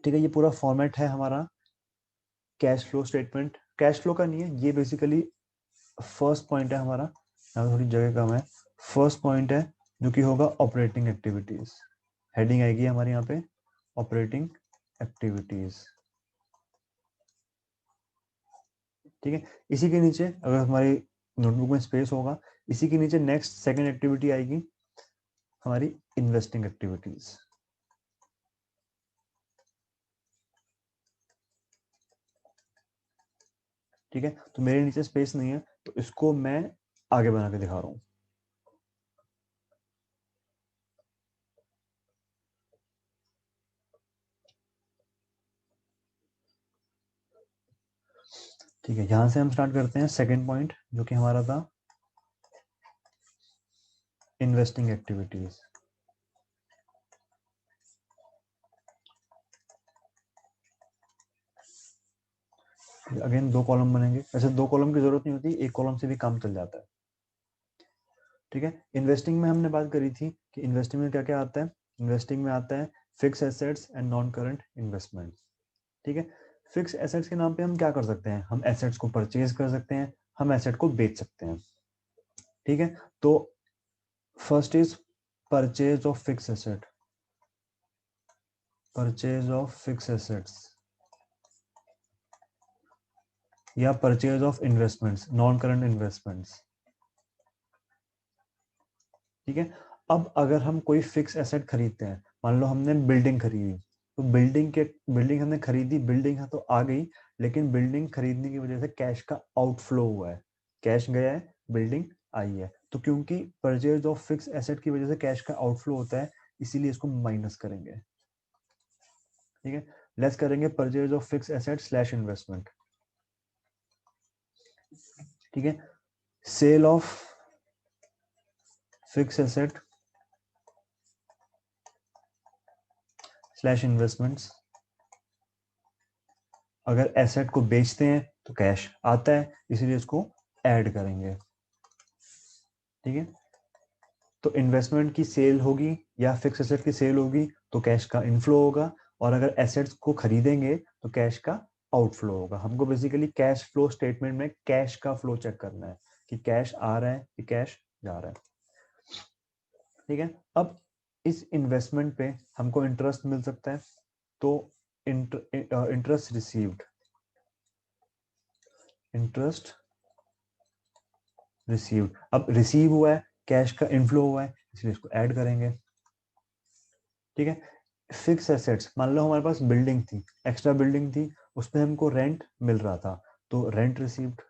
ठीक है। ये पूरा फॉर्मेट है हमारा cash flow statement, cash flow का नहीं है ये, बेसिकली फर्स्ट पॉइंट है हमारा, यहाँ पे थोड़ी जगह कम है, फर्स्ट पॉइंट है जो कि होगा ऑपरेटिंग एक्टिविटीज, हेडिंग आएगी हमारे यहाँ पे ऑपरेटिंग एक्टिविटीज, ठीक है। इसी के नीचे अगर हमारी नोटबुक में स्पेस होगा, इसी के नीचे नेक्स्ट सेकंड एक्टिविटी आएगी हमारी इन्वेस्टिंग एक्टिविटीज, ठीक है। तो मेरे नीचे स्पेस नहीं है तो इसको मैं आगे बना के दिखा रहा हूँ। ठीक है, यहां से हम स्टार्ट करते हैं सेकंड पॉइंट जो कि हमारा था इन्वेस्टिंग एक्टिविटीज। अगेन दो कॉलम बनेंगे, वैसे दो कॉलम की जरूरत नहीं होती, एक कॉलम से भी काम चल जाता है, ठीक है। इन्वेस्टिंग में हमने बात करी थी कि इन्वेस्टिंग में क्या क्या आता है, इन्वेस्टिंग में आता है fix assets and non current investment, ठीक है। फिक्स एसेट्स के नाम पे हम क्या कर सकते हैं, हम एसेट्स को परचेज कर सकते हैं, हम एसेट को बेच सकते हैं, ठीक है। तो first is purchase of fix asset, purchase of fix assets या purchase of investments, non current investments, ठीक है। अब अगर हम कोई फिक्स एसेट खरीदते हैं, मान लो हमने बिल्डिंग खरीदी, तो बिल्डिंग हमने खरीदी, बिल्डिंग है तो आ गई, लेकिन बिल्डिंग खरीदने की वजह से कैश का आउटफ्लो हुआ है, कैश गया है, बिल्डिंग आई है, तो क्योंकि परचेज ऑफ फिक्स एसेट की वजह से कैश का आउटफ्लो होता है, इसीलिए इसको माइनस करेंगे, ठीक है। लेस करेंगे purchase of fix asset slash investment, ठीक है। Sale of fix asset slash investments, अगर एसेट को बेचते हैं तो कैश आता है, इसीलिए इसको ऐड करेंगे, ठीक है। तो इन्वेस्टमेंट की सेल होगी या फिक्स एसेट की सेल होगी तो कैश का इनफ्लो होगा, और अगर एसेट्स को खरीदेंगे तो कैश का आउटफ्लो होगा। हमको बेसिकली कैश फ्लो स्टेटमेंट में कैश का फ्लो चेक करना है कि कैश आ रहा है कि कैश जा रहा है, ठीक है। अब इस इन्वेस्टमेंट पे हमको इंटरेस्ट मिल सकता है, तो इंटरेस्ट रिसीव्ड, इंटरेस्ट रिसीव्ड, अब रिसीव हुआ है, कैश का इनफ्लो हुआ है, इसलिए इसको ऐड करेंगे, ठीक है। फिक्स एसेट्स, मान लो हमारे पास बिल्डिंग थी, एक्स्ट्रा बिल्डिंग थी, उस पर हमको रेंट मिल रहा था, तो रेंट रिसीव्ड,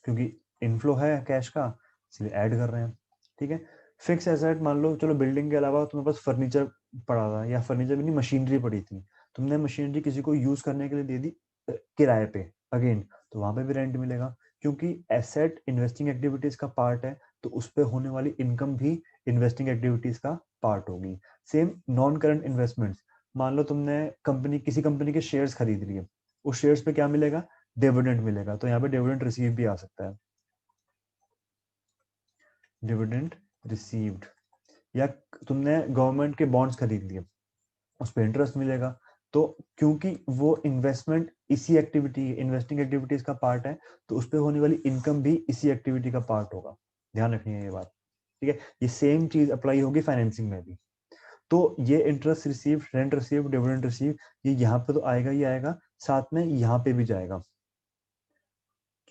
क्योंकि इनफ्लो है कैश का, इसलिए ऐड कर रहे हैं, ठीक है। फिक्स एसेट, मान लो चलो बिल्डिंग के अलावा तुम्हारे पास फर्नीचर पड़ा था, या फर्नीचर भी नहीं, मशीनरी पड़ी थी, तुमने मशीनरी किसी को यूज करने के लिए दे दी किराए पे, अगेन तो वहां पे भी रेंट मिलेगा, क्योंकि एसेट इन्वेस्टिंग एक्टिविटीज का पार्ट है, तो उस पर होने वाली इनकम भी इन्वेस्टिंग एक्टिविटीज का पार्ट होगी। सेम नॉन करंट इन्वेस्टमेंट्स, मान लो तुमने किसी कंपनी के शेयर्स खरीद लिए, उस शेयर्स पे क्या मिलेगा, डिविडेंड मिलेगा, तो यहाँ पे डिविडेंड रिसीव भी आ सकता है, डिविडेंड रिसीव्ड। या तुमने गवर्नमेंट के बॉन्ड्स खरीद लिए, उस पर इंटरेस्ट मिलेगा, तो क्योंकि वो इन्वेस्टमेंट इसी एक्टिविटी, इन्वेस्टिंग एक्टिविटीज का पार्ट है, तो उस पर होने वाली इनकम भी इसी एक्टिविटी का पार्ट होगा, ध्यान रखनी है ये बात, ठीक है। ये सेम चीज अप्लाई होगी फाइनेंसिंग में भी, तो ये interest receive, rent receive, dividend receive, ये यहाँ पे तो आएगा ही आएगा, साथ में यहाँ पे भी जाएगा,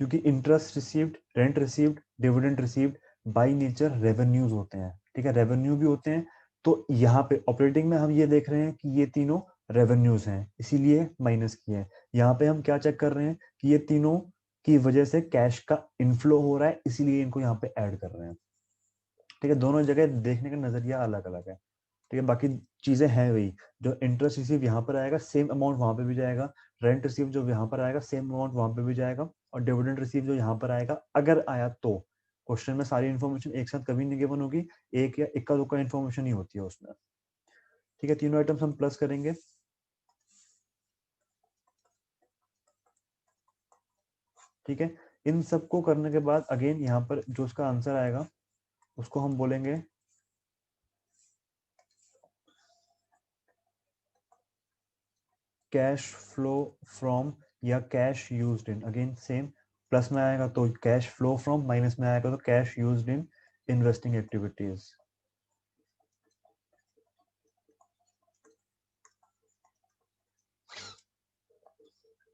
क्योंकि interest received, rent received, dividend received by nature revenues होते हैं, ठीक है, रेवेन्यू भी होते हैं, तो यहाँ पे ऑपरेटिंग में हम ये देख रहे हैं कि ये तीनों रेवेन्यूज हैं, इसीलिए माइनस किए हैं। यहाँ पे हम क्या चेक कर रहे हैं कि ये तीनों की वजह से कैश का इनफ्लो हो रहा है, इसीलिए इनको यहाँ पे ऐड कर रहे हैं, ठीक है। दोनों जगह देखने का नजरिया अलग अलग है, ठीक है। बाकी चीजें हैं वही, जो इंटरेस्ट रिसीव यहाँ पर आएगा सेम अमाउंट वहां पे भी जाएगा, रेंट रिसीव जो यहाँ पर आएगा सेम अमाउंट वहां पे भी जाएगा, और डिविडेंड रिसीव जो यहाँ पर आएगा अगर आया तो, क्वेश्चन में सारी इन्फॉर्मेशन एक साथ कभी नहीं गिवन होगी, एक या इक्का दुक्का इन्फॉर्मेशन ही होती है उसमें, ठीक है। तीनों आइटम्स हम प्लस करेंगे, ठीक है। इन सबको करने के बाद अगेन यहाँ पर जो उसका आंसर आएगा उसको हम बोलेंगे कैश फ्लो फ्रॉम या कैश यूज्ड इन, अगेन सेम, प्लस में आएगा तो कैश फ्लो फ्रॉम, माइनस में आएगा तो cash used in investing activities.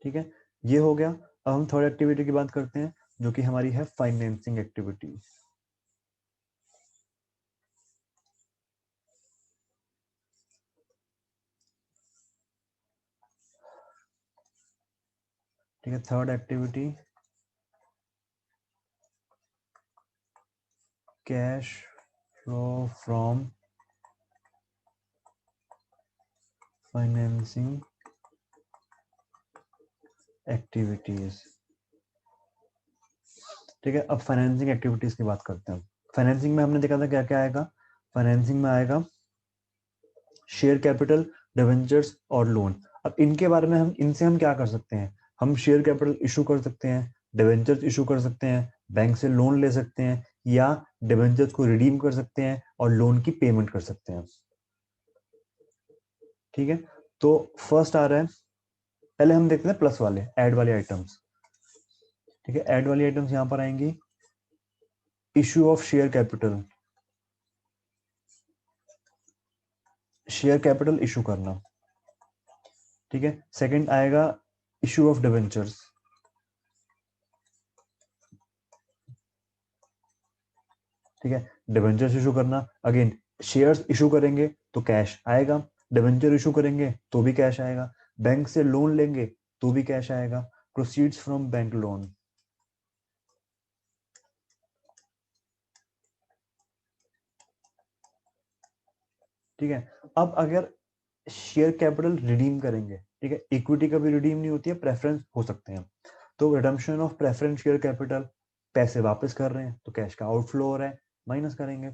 ठीक है, ये हो गया। अब हम थर्ड एक्टिविटी की बात करते हैं जो कि हमारी है फाइनेंसिंग एक्टिविटीज। ठीक है, third activity cash flow from financing activities. ठीक है, अब फाइनेंसिंग एक्टिविटीज की बात करते हैं। फाइनेंसिंग में हमने देखा था क्या क्या आएगा। फाइनेंसिंग में आएगा शेयर कैपिटल, डिवेंचर्स और लोन। अब इनके बारे में हम इनसे हम क्या कर सकते हैं, हम शेयर कैपिटल इशू कर सकते हैं, डिवेंचर्स इशू कर सकते हैं, बैंक से लोन ले सकते हैं, या डिवेंचर्स को रिडीम कर सकते हैं और लोन की पेमेंट कर सकते हैं। ठीक है, तो फर्स्ट आ रहा है, पहले हम देखते हैं प्लस वाले ऐड वाले आइटम्स। ठीक है, ऐड वाली आइटम्स यहां पर आएंगी। Issue of share capital, share capital issue करना। ठीक है, सेकंड आएगा इशू ऑफ डिवेंचर्स। ठीक है, डिवेंचर्स इशू करना, अगेन शेयर्स इशू करेंगे तो कैश आएगा, डिवेंचर इशू करेंगे तो भी कैश आएगा, बैंक से लोन लेंगे तो भी कैश आएगा, प्रोसीड्स फ्रॉम बैंक लोन। ठीक है, अब अगर शेयर कैपिटल रिडीम करेंगे, ठीक है, इक्विटी का भी रिडीम नहीं होती है, प्रेफरेंस हो सकते हैं, तो redemption of preference share capital, पैसे वापस कर रहे हैं तो कैश का आउटफ्लो हो रहा है, माइनस करेंगे।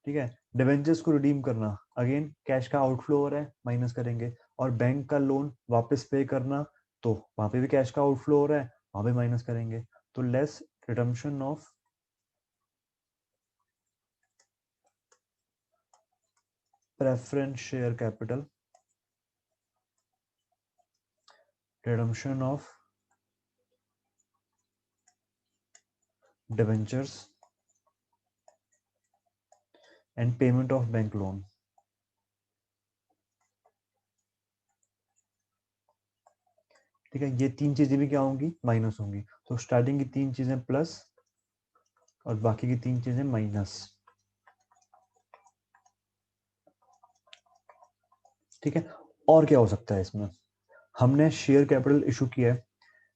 ठीक है, डिवेंचर्स को रिडीम करना, अगेन कैश का आउटफ्लो हो रहा है, माइनस करेंगे, और बैंक का लोन वापस पे करना, तो वहां पे भी कैश का आउटफ्लो हो रहा है, वहां पे माइनस करेंगे, तो less redemption of preference share capital, redemption of debentures and payment of bank loan. ठीक है, ये तीन चीजें भी क्या होंगी, माइनस होंगी, तो स्टार्टिंग की तीन चीजें प्लस और बाकी की तीन चीजें माइनस। ठीक है, और क्या हो सकता है इसमें, हमने शेयर कैपिटल इशू किया है,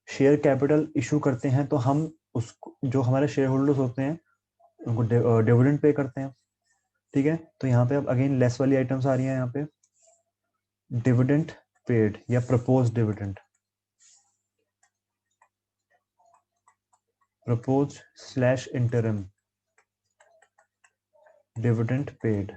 शेयर कैपिटल इशू करते हैं तो हम उसको, जो हमारे शेयर होल्डर्स होते हैं उनको डिविडेंड पे करते हैं। ठीक है, तो यहाँ पे अब अगेन लेस वाली आइटम्स आ रही है, यहाँ पे डिविडेंड पेड या propose dividend, propose slash interim dividend paid.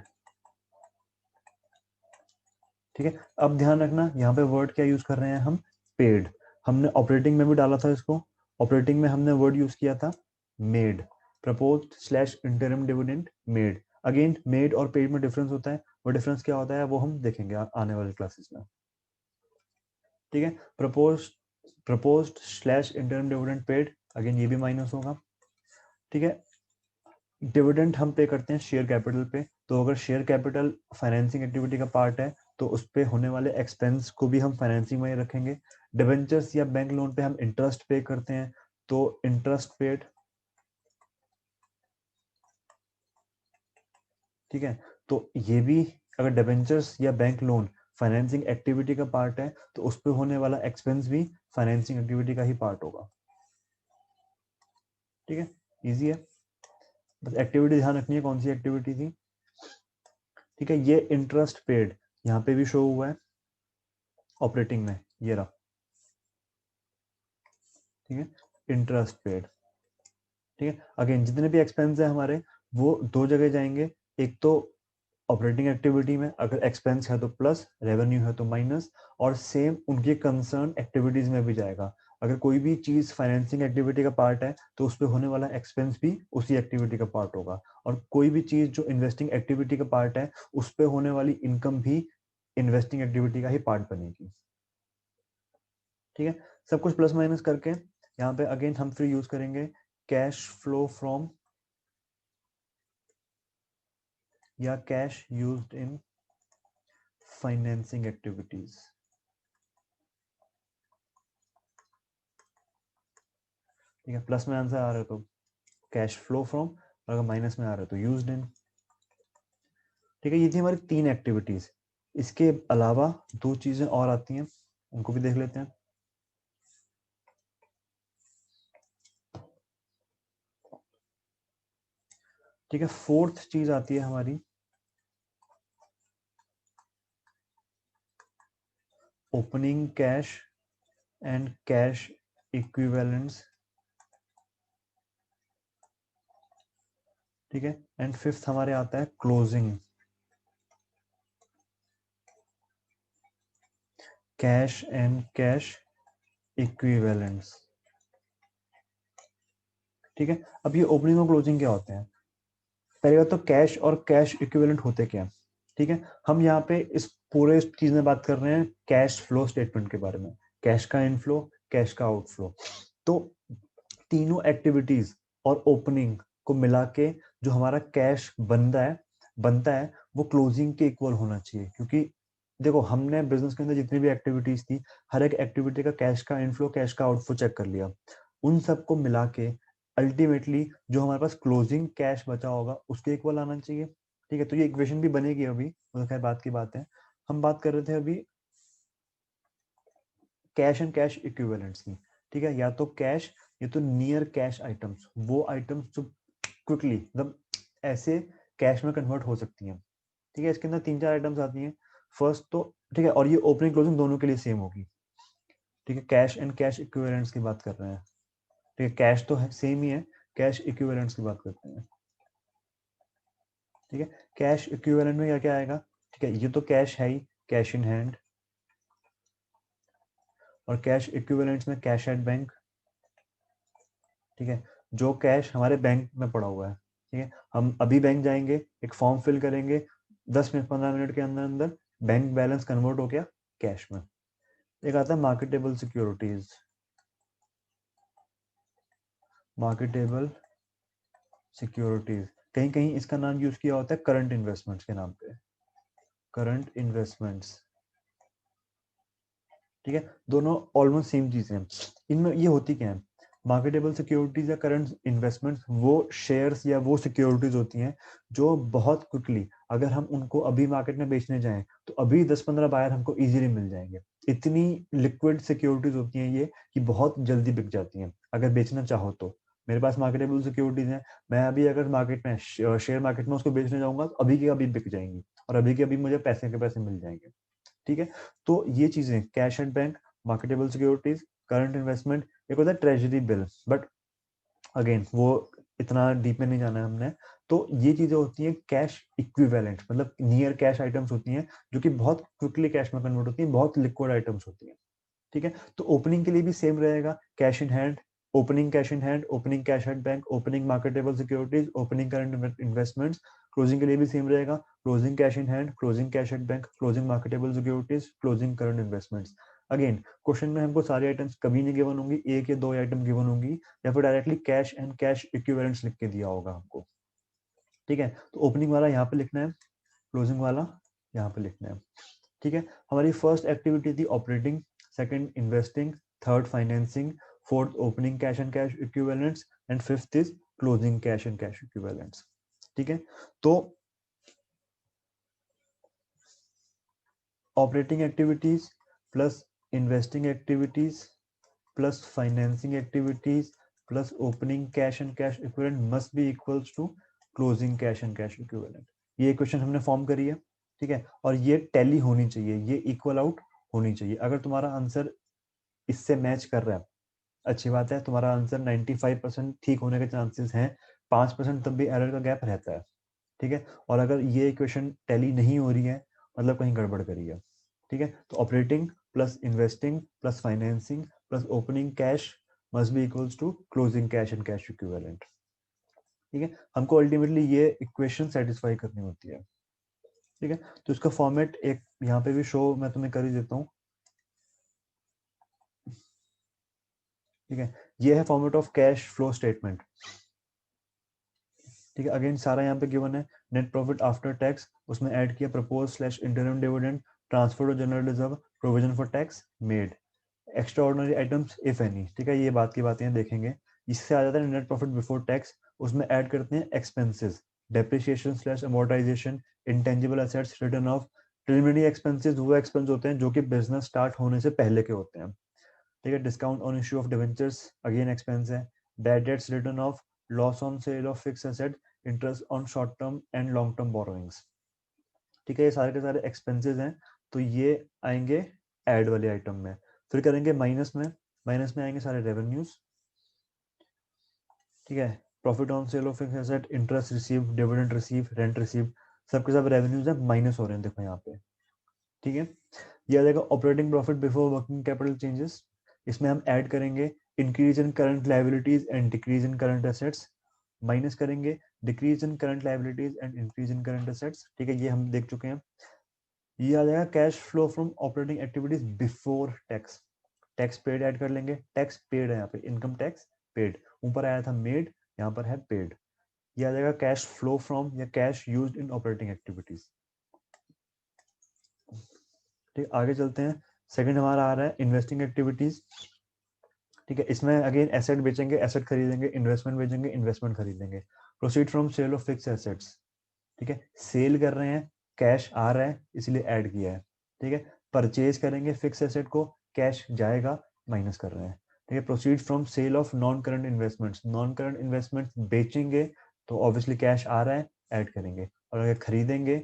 ठीक है, अब ध्यान रखना यहाँ पे वर्ड क्या यूज कर रहे हैं हम, पेड। हमने ऑपरेटिंग में भी डाला था इसको, ऑपरेटिंग में हमने वर्ड यूज किया था made, propose slash interim dividend made. Again made और पेड में डिफरेंस होता है, वो डिफरेंस क्या होता है वो हम देखेंगे आने वाले क्लासेस में। ठीक है, propose slash interim dividend paid, again ये भी माइनस होगा। ठीक है, डिविडेंड हम पे करते हैं शेयर कैपिटल पे, तो अगर शेयर कैपिटल फाइनेंसिंग एक्टिविटी का पार्ट है तो उस पे होने वाले एक्सपेंस को भी हम फाइनेंसिंग में ही रखेंगे। डिवेंचर्स या बैंक लोन पे हम इंटरेस्ट पे करते हैं, तो इंटरेस्ट पेड। ठीक है, तो ये भी, अगर डिवेंचर्स या बैंक लोन फाइनेंसिंग एक्टिविटी का पार्ट है तो उस पे होने वाला एक्सपेंस भी फाइनेंसिंग एक्टिविटी का ही पार्ट होगा। ठीक है, इजी है, बस एक्टिविटी ध्यान रखनी है कौन सी एक्टिविटी थी। ठीक है, ये इंटरेस्ट पेड यहाँ पे भी शो हुआ है ऑपरेटिंग में, ये रहा। ठीक है, इंटरेस्ट पेड। ठीक है, अगेन जितने भी एक्सपेंस है हमारे वो दो जगह जाएंगे, एक तो ऑपरेटिंग एक्टिविटी में अगर एक्सपेंस है तो प्लस, रेवेन्यू है तो माइनस, और सेम उनकी कंसर्न एक्टिविटीज में भी जाएगा। अगर कोई भी चीज फाइनेंसिंग एक्टिविटी का पार्ट है तो उस पर होने वाला एक्सपेंस भी उसी एक्टिविटी का पार्ट होगा, और कोई भी चीज जो इन्वेस्टिंग एक्टिविटी का पार्ट है उस पर होने वाली इनकम भी इन्वेस्टिंग एक्टिविटी का ही पार्ट बनेगी। ठीक है, सब कुछ प्लस माइनस करके यहाँ पे अगेन हम फिर यूज करेंगे कैश फ्लो फ्रॉम या कैश यूज्ड इन फाइनेंसिंग एक्टिविटीज। ठीक है, प्लस में आंसर आ रहा है तो कैश फ्लो फ्रॉम, अगर माइनस में आ रहा है तो यूज्ड इन। ठीक है, ये थी हमारी 3 एक्टिविटीज। इसके अलावा 2 चीजें और आती हैं, उनको भी देख लेते हैं। ठीक है, 4th चीज आती है हमारी opening cash and cash equivalents. ठीक है, एंड 5th हमारे आता है closing cash and cash equivalents. ठीक है, अब ये ओपनिंग और क्लोजिंग क्या होते हैं? पहली बात तो कैश और कैश इक्विवेलेंट होते क्या हैं? ठीक है, हम यहाँ पे इस पूरे चीज में बात कर रहे हैं कैश फ्लो स्टेटमेंट के बारे में, कैश का इनफ्लो, कैश का आउटफ्लो। तो तीनों एक्टिविटीज और ओपनिंग को मिला के जो हमारा कैश बनता है वो क्लोजिंग के इक्वल होना चाहिए। क्योंकि देखो, हमने बिजनेस के अंदर जितनी भी एक्टिविटीज थी, हर एक एक्टिविटी का कैश का इनफ्लो, कैश का आउटफ्लो चेक कर लिया, उन सबको मिला के अल्टीमेटली जो हमारे पास क्लोजिंग कैश बचा होगा उसके इक्वल आना चाहिए। ठीक है, तो ये इक्वेशन भी बनेगी अभी, तो खैर बात की बात है। हम बात कर रहे थे अभी कैश एंड कैश इक्विवेलेंट्स की। ठीक है, या तो कैश या तो नियर कैश आइटम्स, वो आइटम्स जो क्विकली मतलब ऐसे कैश में कन्वर्ट हो सकती हैं। ठीक है, इसके अंदर 3-4 आइटम्स आती हैं। फर्स्ट तो ठीक है, और ये ओपनिंग क्लोजिंग दोनों के लिए सेम होगी। ठीक है, कैश एंड कैश इक्विवेलेंट्स की बात कर रहे हैं। ठीक है, कैश तो है सेम ही है, कैश इक्विवेलेंट्स की बात करते हैं। ठीक है, कैश इक्विवेलेंट में क्या क्या आएगा? ठीक है, ये तो कैश है ही, कैश इन हैंड, और कैश इक्विवेलेंट्स में कैश एट बैंक। ठीक है, जो कैश हमारे बैंक में पड़ा हुआ है। ठीक है, हम अभी बैंक जाएंगे, एक फॉर्म फिल करेंगे, 10 मिनट 15 मिनट के अंदर अंदर बैंक बैलेंस कन्वर्ट हो गया कैश में। एक आता है मार्केटेबल सिक्योरिटीज, मार्केटेबल सिक्योरिटीज, कहीं कहीं इसका नाम यूज किया होता है करंट इन्वेस्टमेंट्स के नाम पे, करंट इन्वेस्टमेंट्स। ठीक है, दोनों ऑलमोस्ट सेम चीजें हैं। इनमें ये होती क्या है? मार्केटेबल सिक्योरिटीज या करंट इन्वेस्टमेंट्स वो शेयर्स या वो सिक्योरिटीज होती हैं जो बहुत क्विकली, अगर हम उनको अभी मार्केट में बेचने जाएं तो अभी 10-15 बायर हमको इजीली मिल जाएंगे। इतनी लिक्विड सिक्योरिटीज होती हैं ये कि बहुत जल्दी बिक जाती हैं अगर बेचना चाहो तो। मेरे पास मार्केटेबल सिक्योरिटीज हैं, मैं अभी अगर मार्केट में शेयर मार्केट में उसको बेचने जाऊंगा तो अभी के अभी बिक जाएंगी और अभी के अभी मुझे पैसे के पैसे मिल जाएंगे। ठीक है, तो ये चीजें cash and bank, marketable securities, current investment, एक होता है ट्रेजरी बिल, बट अगेन वो इतना डीप में नहीं जाना है हमने। तो ये चीजें होती हैं कैश इक्विवेलेंट, मतलब नियर कैश आइटम्स होती हैं जो कि बहुत क्विकली कैश में कन्वर्ट होती हैं, बहुत लिक्विड आइटम्स होती हैं। ठीक है, तो ओपनिंग के लिए भी सेम रहेगा, cash in hand, opening cash in hand, opening cash at bank, opening marketable securities, opening current investments. Closing के लिए भी सेम रहेगा, closing cash in hand, closing cash at bank, closing marketable securities, closing current investments. Again question में हमको सारी आइटम्स कभी नहीं गिवन होंगी, एक या दो आइटम गिवन होंगी, या फिर directly cash and cash equivalents लिख के दिया होगा हमको। ठीक है, तो ओपनिंग वाला यहाँ पे लिखना है, क्लोजिंग वाला यहाँ पे लिखना है। ठीक है, हमारी फर्स्ट एक्टिविटी थी operating, second investing, third financing, fourth opening cash and cash equivalents, and fifth is closing cash and cash equivalents. ठीक है, तो operating activities plus investing activities plus financing activities plus opening cash and cash equivalent must be equals to closing cash and cash equivalent. ये इक्वेशन हमने फॉर्म करी है। ठीक है, और ये टैली होनी चाहिए, ये इक्वल आउट होनी चाहिए। अगर तुम्हारा आंसर इससे मैच कर रहा है, अच्छी बात है, तुम्हारा आंसर 95% ठीक होने के चांसेस हैं, 5% तब भी एरर का गैप रहता है। ठीक है, और अगर ये इक्वेशन टैली नहीं हो रही है मतलब कहीं गड़बड़ करी है। ठीक है, तो operating plus investing plus financing plus opening cash must be equals to closing cash and cash equivalent. ठीक है, हमको अल्टीमेटली ये इक्वेशन सेटिस्फाई करनी होती है। ठीक है, तो इसका फॉर्मेट एक यहाँ पे भी शो मैं तुम्हें कर ही देता हूँ, ठीक है। ये है format of cash flow statement, ठीक है। अगेन सारा यहाँ पे गिवन है, नेट प्रॉफिट आफ्टर टैक्स, उसमें ऐड किया propose slash interim dividend, transfer to general reserve, provision for tax made, extraordinary items if any, ठीक है। ये बात की बातें देखेंगे। इससे आ जाता है नेट प्रॉफिट बिफोर टैक्स, उसमें ऐड करते हैं expenses, depreciation slash amortisation, intangible assets, return of. Preliminary expenses वो एक्सपेंस होते हैं जो कि बिजनेस स्टार्ट होने से पहले के होते हैं, ठीक है। Discount on issue of debentures again expense है। Bad debts written off, loss on sale of fix asset, interest on short term and long term borrowings, ठीक है। ये सारे के सारे एक्सपेंसेस हैं, तो ये आएंगे ऐड वाले आइटम में। फिर करेंगे माइनस में, माइनस में आएंगे सारे रेवेन्यूज, ठीक है। Profit on sale of fix asset, interest receive, dividend receive, rent receive, सबके सब रेवेन्यूज है माइनस हो रहे हैं, देखो यहाँ पे, ठीक है। ये आ जाएगा operating profit before working capital changes, इसमें हम ऐड करेंगे increase in current liabilities and decrease in current assets, minus करेंगे decrease in current liabilities and increase in current assets, ठीक है। ये हम देख चुके हैं। ये आ जाएगा cash flow from operating activities before tax, tax paid ad कर लेंगे, टैक्स पेड है यहाँ पे, इनकम टैक्स पेड, ऊपर आया था मेड, यहाँ पर है पेड। ये आ जाएगा कैश फ्लो फ्रॉम या कैश यूज्ड इन ऑपरेटिंग एक्टिविटीज, ठीक। आगे चलते हैं। सेकंड हमारा आ रहा है इन्वेस्टिंग एक्टिविटीज, ठीक है। इसमें अगेन एसेट बेचेंगे, एसेट खरीदेंगे, इन्वेस्टमेंट बेचेंगे, इन्वेस्टमेंट खरीदेंगे। Proceed from sale of fix assets, ठीक है। सेल कर रहे हैं, कैश आ रहा है इसलिए ऐड किया है, ठीक है। परचेज करेंगे फिक्स एसेट को, कैश जाएगा, माइनस कर रहे हैं, ठीक है। Proceed from sale of non current investments, non current investments बेचेंगे तो ऑब्वियसली कैश आ रहा है, ऐड करेंगे, और अगर खरीदेंगे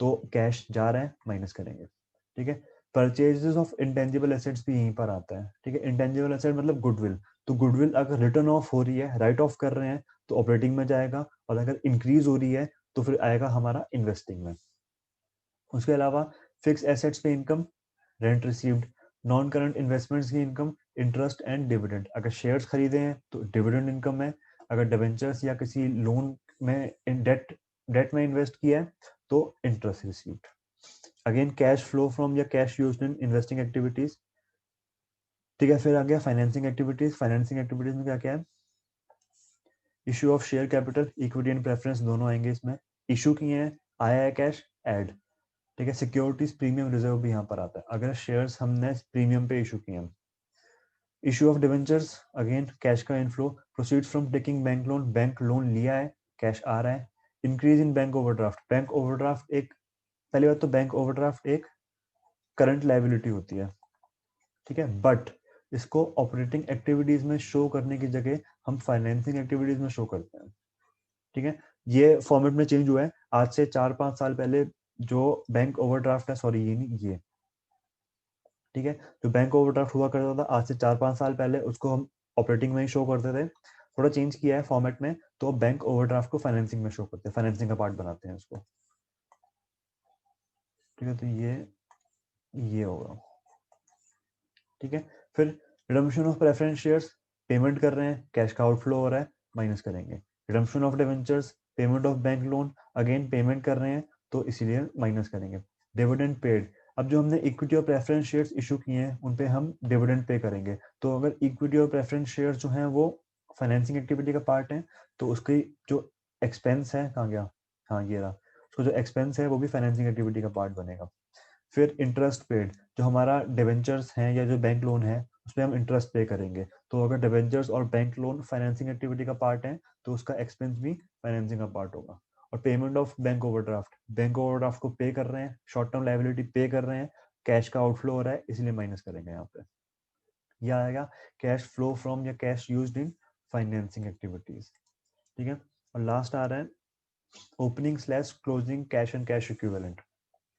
तो कैश जा रहा है, माइनस करेंगे, ठीक है। परचेजेस ऑफ इंटेंजिबल एसेट्स भी यहीं पर आता है, ठीक है। इंटेंजिबल एसेट मतलब गुडविल, तो गुडविल अगर रिटर्न ऑफ हो रही है, राइट ऑफ कर रहे हैं, तो ऑपरेटिंग में जाएगा, और अगर इंक्रीज हो रही है तो फिर आएगा हमारा इन्वेस्टिंग में। उसके अलावा फिक्स एसेट्स पे income, rent received, non current investments की इनकम, इंटरेस्ट एंड डिविडेंड, अगर शेयर्स खरीदे हैं तो डिविडेंड इनकम है, अगर डिवेंचर्स या किसी लोन में डेट डेट में इन्वेस्ट किया है तो interest received. Again cash flow from या cash used in investing activities, ठीक है। फिर आ गया फाइनेंसिंग एक्टिविटीज, फाइनेंसिंग एक्टिविटीज में क्या क्या है, issue of share capital, equity and preference दोनों आएंगे इसमें, इशू किए हैं, आया है कैश, ऐड, ठीक है। सिक्योरिटीज प्रीमियम रिजर्व भी यहाँ पर आता है, अगर शेयर्स हमने प्रीमियम पे इशू किए हैं। Issue of debentures, again cash का inflow, proceeds from taking bank loan, bank loan लिया है, कैश आ रहा है। Increase in bank overdraft, bank overdraft एक, पहली बात तो बैंक ओवरड्राफ्ट एक करंट लायबिलिटी होती है, ठीक है। बट इसको ऑपरेटिंग एक्टिविटीज में शो करने की जगह हम फाइनेंसिंग एक्टिविटीज में शो करते हैं, ठीक है। ये फॉर्मेट में चेंज हुआ है, आज से 4-5 साल पहले जो बैंक ओवरड्राफ्ट है, सॉरी ये नहीं, ये, ठीक है, जो बैंक ओवरड्राफ्ट हुआ करता था आज से 4-5 साल पहले, उसको हम ऑपरेटिंग में ही शो करते थे। थोड़ा चेंज किया है फॉर्मेट में, तो बैंक ओवरड्राफ्ट को फाइनेंसिंग में शो करते हैं, फाइनेंसिंग का पार्ट बनाते हैं उसको, ठीक है। तो ये होगा, ठीक है। फिर redemption of preference shares, payment कर रहे हैं, कैश का आउटफ्लो हो रहा है, माइनस करेंगे। Redemption of debentures, payment of bank loan, again payment कर रहे हैं तो इसीलिए माइनस करेंगे। डिविडेंड पेड, अब जो हमने इक्विटी और प्रेफरेंस शेयर्स इशू किए हैं उन पे हम डिविडेंड पे करेंगे, तो अगर इक्विटी और प्रेफरेंस शेयर्स जो हैं वो फाइनेंसिंग एक्टिविटी का पार्ट है, तो उसकी जो एक्सपेंस है, कहाँ गया, हाँ ये रहा, उसको जो एक्सपेंस है वो भी फाइनेंसिंग एक्टिविटी का पार्ट बनेगा। फिर इंटरेस्ट पेड, जो हमारा डिवेंचर्स हैं या जो बैंक लोन है उस पर हम इंटरेस्ट पे करेंगे, तो अगर डिवेंचर्स और बैंक लोन फाइनेंसिंग एक्टिविटी का पार्ट है तो उसका एक्सपेंस भी फाइनेंसिंग का पार्ट होगा। और payment of bank overdraft, bank overdraft को पे कर रहे हैं, शॉर्ट टर्म लायबिलिटी पे कर रहे हैं, कैश का आउटफ्लो हो रहा है इसलिए माइनस करेंगे यहाँ पे। यह आएगा कैश फ्लो फ्रॉम या कैश यूज्ड इन फाइनेंसिंग एक्टिविटीज, ठीक है। और लास्ट आ रहा है opening slash closing cash and cash equivalent,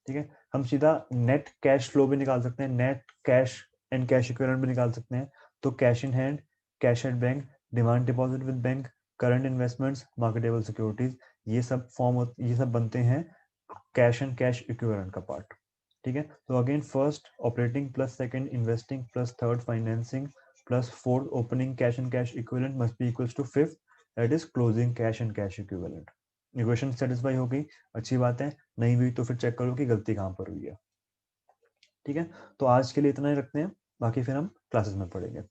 ठीक है। हम सीधा नेट कैश फ्लो भी निकाल सकते हैं, net cash and cash equivalent भी निकाल सकते हैं। तो cash in hand, cash at bank, demand deposit with bank, current investments, marketable securities, ये सब बनते हैं कैश एंड कैश इक्विवेलेंट का पार्ट, ठीक है। तो again first operating plus second investing plus third financing plus fourth opening cash and cash equivalent must be equals to fifth, that is closing cash and cash equivalent. Equation satisfy हो गई, अच्छी बात है, नहीं हुई तो फिर चेक करो कि गलती कहाँ पर हुई है। ठीक है, तो आज के लिए इतना ही रखते हैं, बाकी फिर हम क्लासेस में पढ़ेंगे।